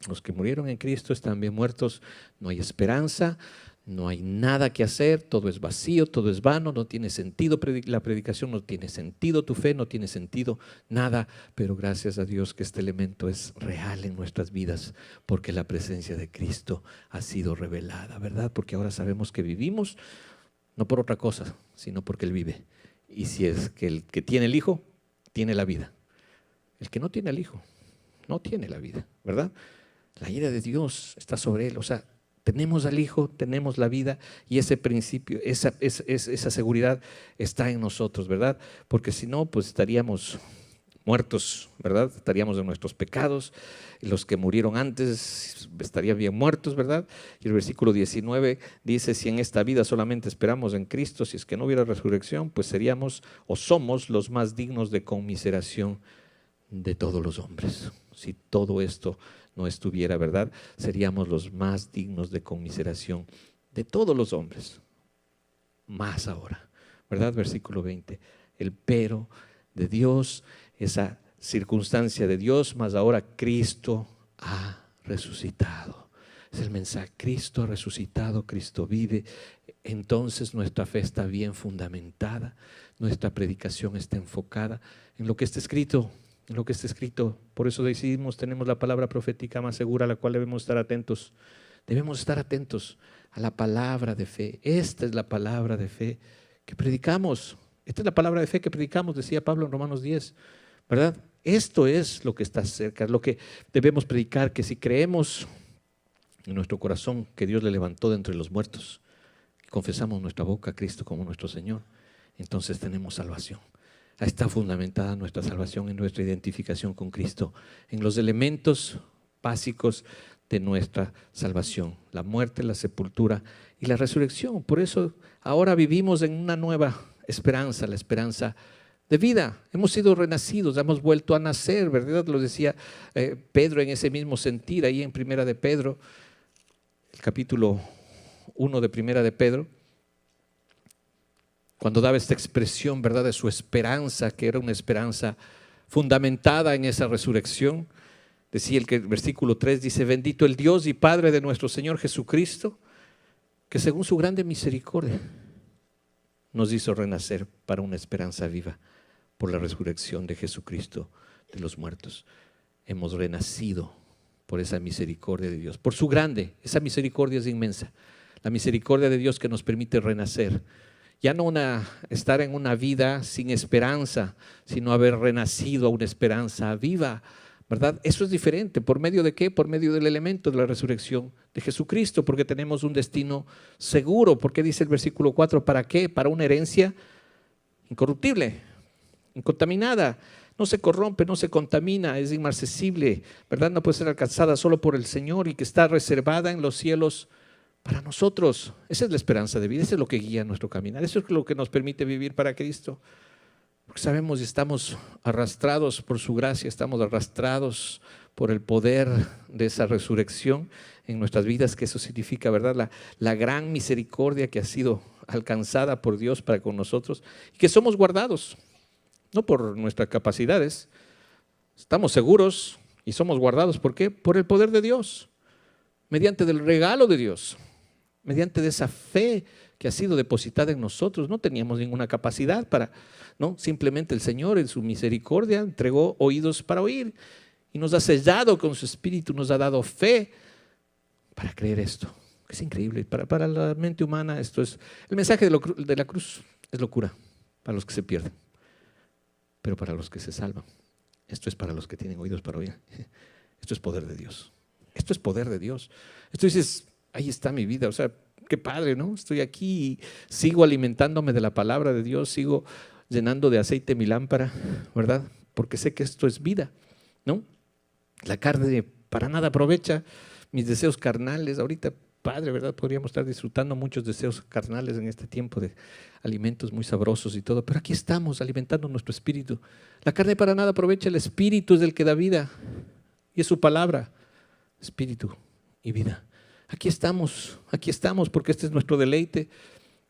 Los que murieron en Cristo están bien muertos, no hay esperanza, no hay nada que hacer, todo es vacío, todo es vano, no tiene sentido la predicación, no tiene sentido tu fe, no tiene sentido nada, pero gracias a Dios que este elemento es real en nuestras vidas, porque la presencia de Cristo ha sido revelada, ¿verdad? Porque ahora sabemos que vivimos no por otra cosa, sino porque Él vive. Y si es que el que tiene el Hijo, tiene la vida. El que no tiene el Hijo, no tiene la vida, ¿verdad? La ira de Dios está sobre él, o sea, tenemos al Hijo, tenemos la vida y ese principio, esa seguridad está en nosotros, ¿verdad? Porque si no, pues estaríamos muertos, ¿verdad? Estaríamos en nuestros pecados. Y los que murieron antes estarían bien muertos, ¿verdad? Y el versículo 19 dice, si en esta vida solamente esperamos en Cristo, si es que no hubiera resurrección, pues seríamos o somos los más dignos de conmiseración de todos los hombres. Si todo esto no estuviera, ¿verdad?, seríamos los más dignos de conmiseración de todos los hombres. Más ahora, ¿verdad? Versículo 20, el pero de Dios, esa circunstancia de Dios, más ahora Cristo ha resucitado. Es el mensaje, Cristo ha resucitado, Cristo vive. Entonces nuestra fe está bien fundamentada, nuestra predicación está enfocada en lo que está escrito. Lo que está escrito, por eso decidimos, tenemos la palabra profética más segura a la cual debemos estar atentos. Debemos estar atentos a la palabra de fe. Esta es la palabra de fe que predicamos. Esta es la palabra de fe que predicamos, decía Pablo en Romanos 10, ¿verdad? Esto es lo que está cerca, lo que debemos predicar, que si creemos en nuestro corazón que Dios le levantó de entre los muertos, confesamos nuestra boca a Cristo como nuestro Señor, entonces tenemos salvación. Ahí está fundamentada nuestra salvación en nuestra identificación con Cristo, en los elementos básicos de nuestra salvación, la muerte, la sepultura y la resurrección. Por eso ahora vivimos en una nueva esperanza, la esperanza de vida. Hemos sido renacidos, hemos vuelto a nacer, ¿verdad? Lo decía Pedro en ese mismo sentir, ahí en Primera de Pedro, el capítulo 1 de Primera de Pedro, cuando daba esta expresión, ¿verdad?, de su esperanza, que era una esperanza fundamentada en esa resurrección. Decía el versículo 3, dice, bendito el Dios y Padre de nuestro Señor Jesucristo, que según su grande misericordia nos hizo renacer para una esperanza viva por la resurrección de Jesucristo de los muertos. Hemos renacido por esa misericordia de Dios, por su grande, esa misericordia es inmensa, la misericordia de Dios que nos permite renacer. Ya no estar en una vida sin esperanza, sino haber renacido a una esperanza viva, ¿verdad? Eso es diferente. ¿Por medio de qué? Por medio del elemento de la resurrección de Jesucristo, porque tenemos un destino seguro. ¿Por qué dice el versículo 4? ¿Para qué? Para una herencia incorruptible, incontaminada, no se corrompe, no se contamina, es inmarcesible, ¿verdad? No puede ser alcanzada solo por el Señor y que está reservada en los cielos para nosotros. Esa es la esperanza de vida, eso es lo que guía nuestro caminar, eso es lo que nos permite vivir para Cristo. Porque sabemos y estamos arrastrados por su gracia, estamos arrastrados por el poder de esa resurrección en nuestras vidas, que eso significa, ¿verdad? La gran misericordia que ha sido alcanzada por Dios para con nosotros y que somos guardados, no por nuestras capacidades, estamos seguros y somos guardados. ¿Por qué? Por el poder de Dios, mediante del regalo de Dios, mediante de esa fe que ha sido depositada en nosotros. No teníamos ninguna capacidad para, ¿no? Simplemente el Señor en su misericordia entregó oídos para oír y nos ha sellado con su Espíritu, nos ha dado fe para creer esto. Es increíble, para la mente humana esto es, el mensaje de la cruz es locura para los que se pierden, pero para los que se salvan, esto es para los que tienen oídos para oír. Esto es poder de Dios, esto es poder de Dios. Esto dices, ahí está mi vida, o sea, qué padre, ¿no? Estoy aquí y sigo alimentándome de la palabra de Dios, sigo llenando de aceite mi lámpara, ¿verdad? Porque sé que esto es vida, ¿no? La carne para nada aprovecha, mis deseos carnales, ahorita, Padre, ¿verdad? Podríamos estar disfrutando muchos deseos carnales en este tiempo de alimentos muy sabrosos y todo, pero aquí estamos alimentando nuestro espíritu. La carne para nada aprovecha, el espíritu es el que da vida y es su palabra, espíritu y vida. Aquí estamos porque este es nuestro deleite,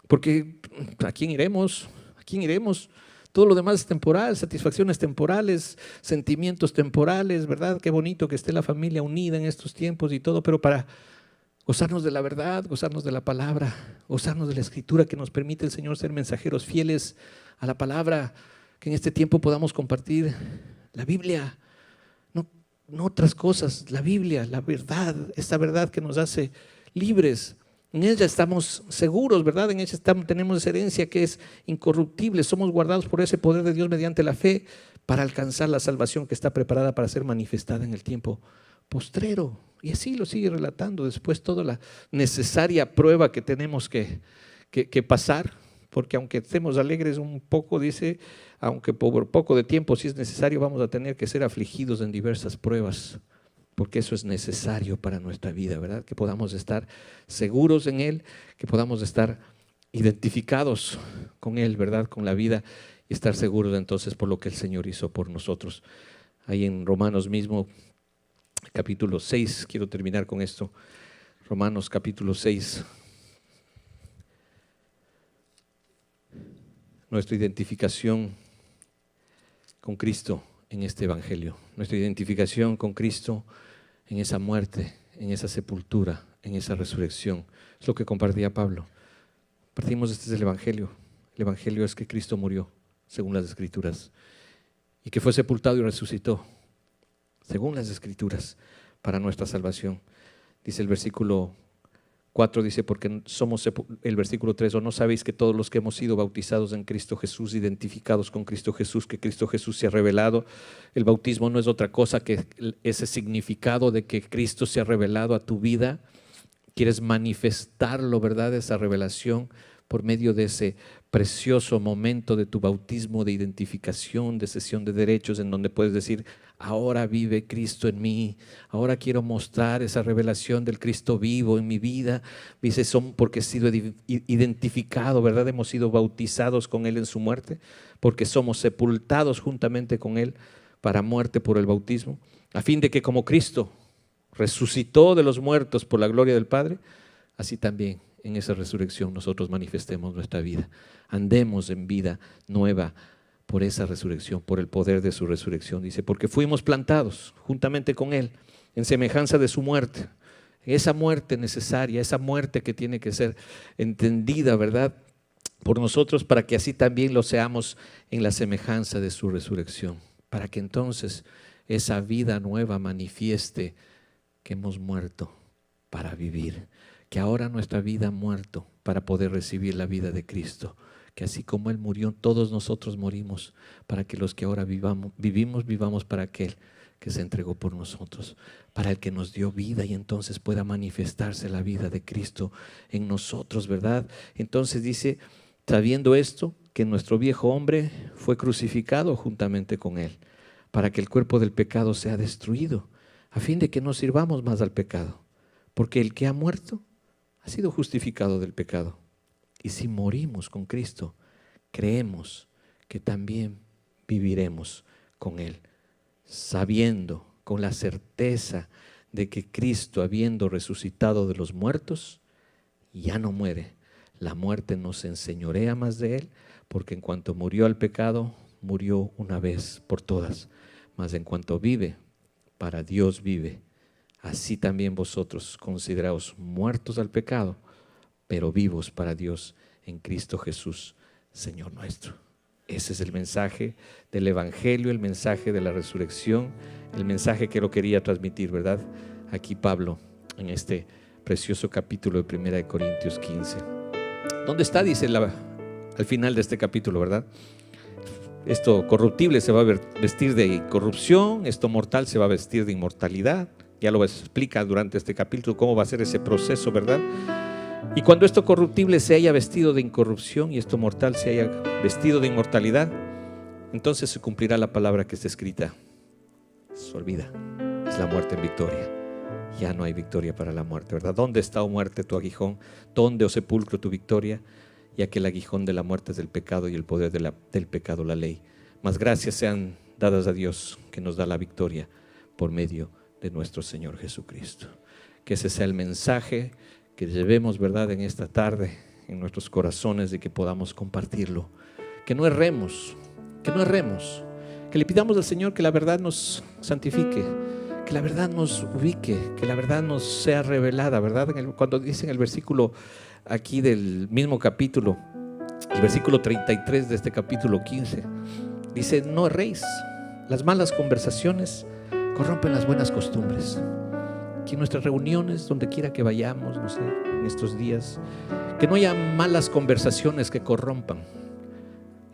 porque ¿a quién iremos? ¿A quién iremos? Todo lo demás es temporal, satisfacciones temporales, sentimientos temporales, ¿verdad? Qué bonito que esté la familia unida en estos tiempos y todo, pero para gozarnos de la verdad, gozarnos de la palabra, gozarnos de la Escritura que nos permite el Señor ser mensajeros fieles a la palabra, que en este tiempo podamos compartir la Biblia, no otras cosas, la Biblia, la verdad, esta verdad que nos hace libres. En ella estamos seguros, ¿verdad? En ella tenemos esa herencia que es incorruptible, somos guardados por ese poder de Dios mediante la fe para alcanzar la salvación que está preparada para ser manifestada en el tiempo postrero. Y así lo sigue relatando después toda la necesaria prueba que tenemos que pasar, porque aunque estemos alegres un poco, dice, aunque por poco de tiempo, si es necesario, vamos a tener que ser afligidos en diversas pruebas, porque eso es necesario para nuestra vida, ¿verdad? Que podamos estar seguros en Él, que podamos estar identificados con Él, ¿verdad? Con la vida y estar seguros entonces por lo que el Señor hizo por nosotros. Ahí en Romanos mismo, capítulo 6, quiero terminar con esto. Romanos capítulo 6. Nuestra identificación con Cristo en este evangelio, nuestra identificación con Cristo en esa muerte, en esa sepultura, en esa resurrección. Es lo que compartía Pablo. Partimos, este es el evangelio. El evangelio es que Cristo murió, según las Escrituras, y que fue sepultado y resucitó, según las Escrituras, para nuestra salvación. Dice el versículo 4, dice, porque somos, el versículo 3, o no sabéis que todos los que hemos sido bautizados en Cristo Jesús, identificados con Cristo Jesús, que Cristo Jesús se ha revelado. El bautismo no es otra cosa que ese significado de que Cristo se ha revelado a tu vida. Quieres manifestarlo, ¿verdad? Esa revelación por medio de ese precioso momento de tu bautismo, de identificación, de cesión de derechos, en donde puedes decir, ahora vive Cristo en mí, ahora quiero mostrar esa revelación del Cristo vivo en mi vida. Dice, son porque he sido identificado, ¿verdad? Hemos sido bautizados con Él en su muerte, porque somos sepultados juntamente con Él para muerte por el bautismo, a fin de que como Cristo resucitó de los muertos por la gloria del Padre, así también en esa resurrección nosotros manifestemos nuestra vida, andemos en vida nueva por esa resurrección, por el poder de su resurrección. Dice, porque fuimos plantados juntamente con Él en semejanza de su muerte, esa muerte necesaria, esa muerte que tiene que ser entendida, ¿verdad?, por nosotros, para que así también lo seamos en la semejanza de su resurrección, para que entonces esa vida nueva manifieste que hemos muerto para vivir, que ahora nuestra vida ha muerto para poder recibir la vida de Cristo, que así como Él murió, todos nosotros morimos, para que los que ahora vivamos para aquel que se entregó por nosotros, para el que nos dio vida, y entonces pueda manifestarse la vida de Cristo en nosotros, ¿verdad? Entonces dice, sabiendo esto, que nuestro viejo hombre fue crucificado juntamente con él, para que el cuerpo del pecado sea destruido, a fin de que no sirvamos más al pecado. Porque el que ha muerto ha sido justificado del pecado. Y si morimos con Cristo, creemos que también viviremos con Él, sabiendo con la certeza de que Cristo, habiendo resucitado de los muertos, ya no muere. La muerte no se enseñorea más de Él, porque en cuanto murió al pecado, murió una vez por todas. Mas en cuanto vive, para Dios vive. Así también vosotros consideraos muertos al pecado, pero vivos para Dios en Cristo Jesús, Señor nuestro. Ese es el mensaje del Evangelio, el mensaje de la resurrección, el mensaje que lo quería transmitir, ¿verdad? Aquí Pablo, en este precioso capítulo de 1 Corintios 15. ¿Dónde está? Dice al final de este capítulo, ¿verdad? Esto corruptible se va a vestir de corrupción, esto mortal se va a vestir de inmortalidad. Ya lo explica durante este capítulo cómo va a ser ese proceso, ¿verdad? Y cuando esto corruptible se haya vestido de incorrupción y esto mortal se haya vestido de inmortalidad, entonces se cumplirá la palabra que está escrita. Se olvida, es la muerte en victoria. Ya no hay victoria para la muerte, ¿verdad? ¿Dónde está, oh muerte, tu aguijón? ¿Dónde, oh sepulcro, tu victoria? Ya que el aguijón de la muerte es del pecado y el poder del pecado la ley. Mas gracias sean dadas a Dios que nos da la victoria por medio de nuestro Señor Jesucristo. Que ese sea el mensaje que llevemos, ¿verdad?, en esta tarde, en nuestros corazones, y que podamos compartirlo. Que no erremos, que le pidamos al Señor que la verdad nos santifique, que la verdad nos ubique, que la verdad nos sea revelada, ¿verdad? Cuando dice en el versículo aquí del mismo capítulo, el versículo 33 de este capítulo 15, dice: no erréis, las malas conversaciones corrompen las buenas costumbres. Que en nuestras reuniones, donde quiera que vayamos, no sé, en estos días, que no haya malas conversaciones que corrompan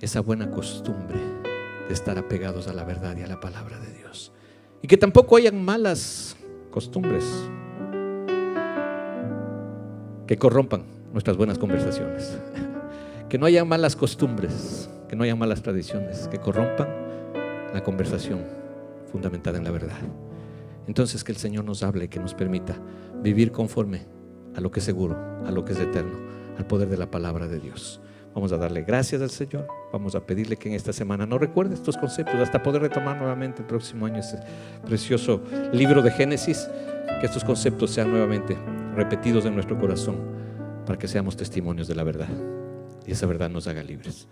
esa buena costumbre de estar apegados a la verdad y a la palabra de Dios. Y que tampoco hayan malas costumbres que corrompan nuestras buenas conversaciones. Que no haya malas costumbres, que no haya malas tradiciones que corrompan la conversación fundamentada en la verdad. Entonces que el Señor nos hable, que nos permita vivir conforme a lo que es seguro, a lo que es eterno, al poder de la palabra de Dios. Vamos a darle gracias al Señor. Vamos a pedirle que en esta semana no recuerde estos conceptos, hasta poder retomar nuevamente el próximo año este precioso libro de Génesis. Que estos conceptos sean nuevamente repetidos en nuestro corazón, para que seamos testimonios de la verdad y esa verdad nos haga libres.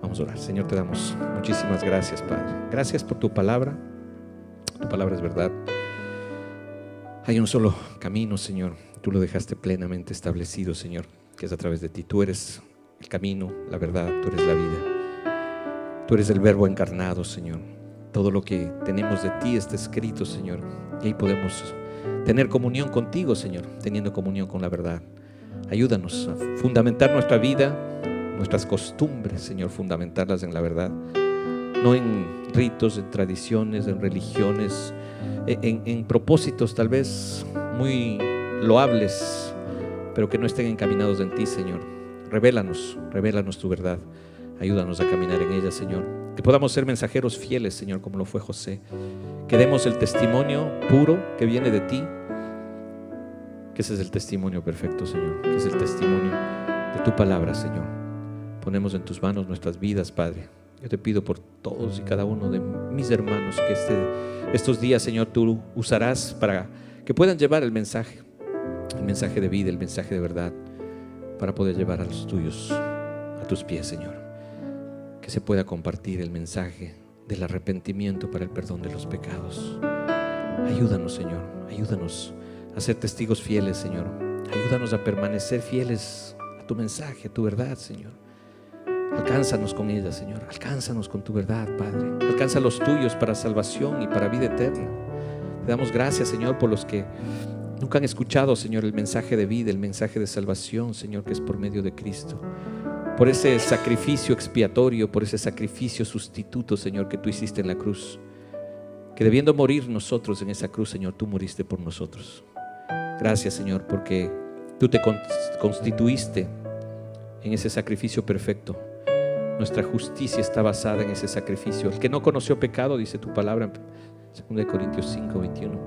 Vamos a orar. Señor, te damos muchísimas gracias, Padre. Gracias por tu palabra. Tu palabra es verdad. Hay un solo camino, Señor. Tú lo dejaste plenamente establecido, Señor, que es a través de ti. Tú eres el camino, la verdad, tú eres la vida. Tú eres el Verbo encarnado, Señor. Todo lo que tenemos de ti está escrito, Señor. Y ahí podemos tener comunión contigo, Señor, teniendo comunión con la verdad. Ayúdanos a fundamentar nuestra vida, nuestras costumbres, Señor, fundamentarlas en la verdad. No en ritos, en tradiciones, en religiones, en propósitos tal vez muy loables, pero que no estén encaminados en ti, Señor. Revélanos tu verdad. Ayúdanos a caminar en ella, Señor. Que podamos ser mensajeros fieles, Señor, como lo fue José. Que demos el testimonio puro que viene de ti. Que ese es el testimonio perfecto, Señor. Que es el testimonio de tu palabra, Señor. Ponemos en tus manos nuestras vidas, Padre. Yo te pido por todos y cada uno de mis hermanos que estos días, Señor, tú usarás para que puedan llevar el mensaje de vida, el mensaje de verdad, para poder llevar a los tuyos a tus pies, Señor. Que se pueda compartir el mensaje del arrepentimiento para el perdón de los pecados. Ayúdanos, Señor, ayúdanos a ser testigos fieles, Señor. Ayúdanos a permanecer fieles a tu mensaje, a tu verdad, Señor. Alcánzanos con ella, Señor. Alcánzanos con tu verdad, Padre. Alcanza los tuyos para salvación y para vida eterna. Te damos gracias, Señor, por los que nunca han escuchado, Señor, el mensaje de vida, el mensaje de salvación, Señor, que es por medio de Cristo. Por ese sacrificio expiatorio, por ese sacrificio sustituto, Señor, que tú hiciste en la cruz. Que debiendo morir nosotros en esa cruz, Señor, tú moriste por nosotros. Gracias, Señor, porque tú te constituiste en ese sacrificio perfecto. Nuestra justicia está basada en ese sacrificio. El que no conoció pecado, dice tu palabra en 2 Corintios 5, 21.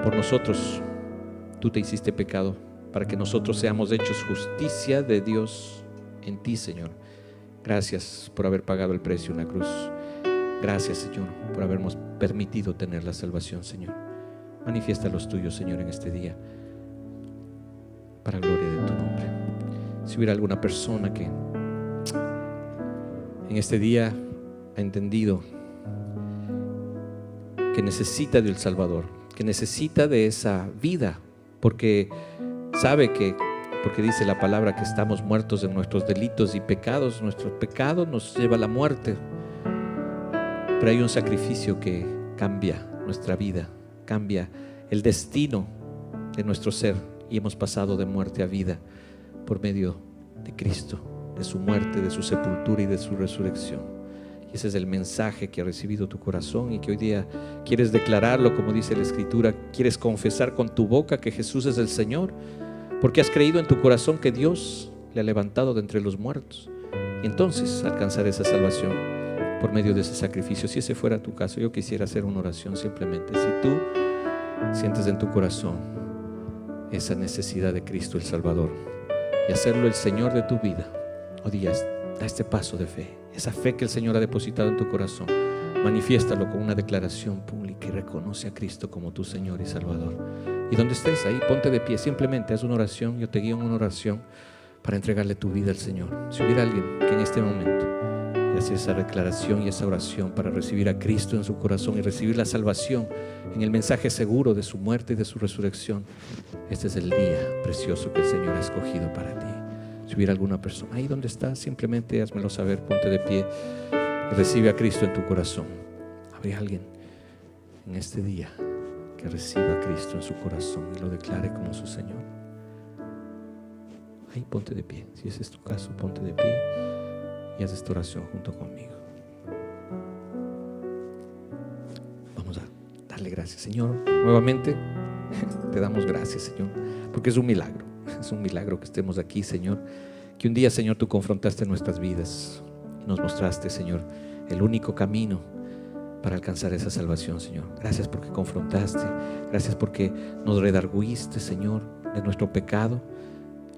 Por nosotros tú te hiciste pecado, para que nosotros seamos hechos justicia de Dios en ti, Señor. Gracias por haber pagado el precio en la cruz. Gracias, Señor, por habernos permitido tener la salvación, Señor. Manifiesta los tuyos, Señor, en este día, para gloria de tu nombre. Si hubiera alguna persona que en este día ha entendido que necesita del Salvador, que necesita de esa vida, porque sabe que, porque dice la palabra que estamos muertos en nuestros delitos y pecados, nuestro pecado nos lleva a la muerte, pero hay un sacrificio que cambia nuestra vida, cambia el destino de nuestro ser, y hemos pasado de muerte a vida por medio de Cristo, de su muerte, de su sepultura y de su resurrección. Y ese es el mensaje que ha recibido tu corazón y que hoy día quieres declararlo, como dice la Escritura. Quieres confesar con tu boca que Jesús es el Señor, porque has creído en tu corazón que Dios le ha levantado de entre los muertos, y entonces alcanzar esa salvación por medio de ese sacrificio. Si ese fuera tu caso, yo quisiera hacer una oración simplemente. Si tú sientes en tu corazón esa necesidad de Cristo el Salvador y hacerlo el Señor de tu vida, hoy día da este paso de fe. Esa fe que el Señor ha depositado en tu corazón, manifiéstalo con una declaración pública y reconoce a Cristo como tu Señor y Salvador. Y donde estés ahí, ponte de pie, simplemente haz una oración. Yo te guío en una oración para entregarle tu vida al Señor. Si hubiera alguien que en este momento hace esa declaración y esa oración para recibir a Cristo en su corazón y recibir la salvación en el mensaje seguro de su muerte y de su resurrección, este es el día precioso que el Señor ha escogido para ti. Si hubiera alguna persona ahí donde estás, simplemente házmelo saber, ponte de pie y recibe a Cristo en tu corazón. ¿Habría alguien en este día que reciba a Cristo en su corazón y lo declare como su Señor? Ahí ponte de pie. Si ese es tu caso, ponte de pie y haz esta oración junto conmigo. Vamos a darle gracias, Señor. Nuevamente te damos gracias, Señor, porque es un milagro. Es un milagro que estemos aquí, Señor. Que un día, Señor, tú confrontaste nuestras vidas y nos mostraste, Señor, el único camino para alcanzar esa salvación, Señor. Gracias porque confrontaste. Gracias porque nos redarguiste, Señor, de nuestro pecado.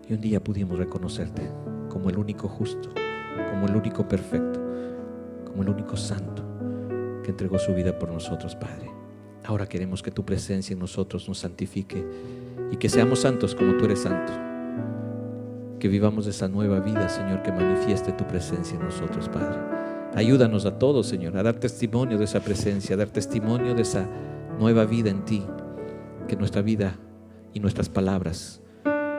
Y un día pudimos reconocerte como el único justo, como el único perfecto, como el único santo que entregó su vida por nosotros, Padre. Ahora queremos que tu presencia en nosotros nos santifique y que seamos santos como tú eres santo. Que vivamos esa nueva vida, Señor, que manifieste tu presencia en nosotros, Padre. Ayúdanos a todos, Señor, a dar testimonio de esa presencia, a dar testimonio de esa nueva vida en ti. Que nuestra vida y nuestras palabras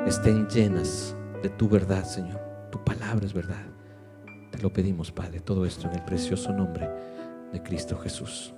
estén llenas de tu verdad, Señor. Tu palabra es verdad. Te lo pedimos, Padre, todo esto en el precioso nombre de Cristo Jesús.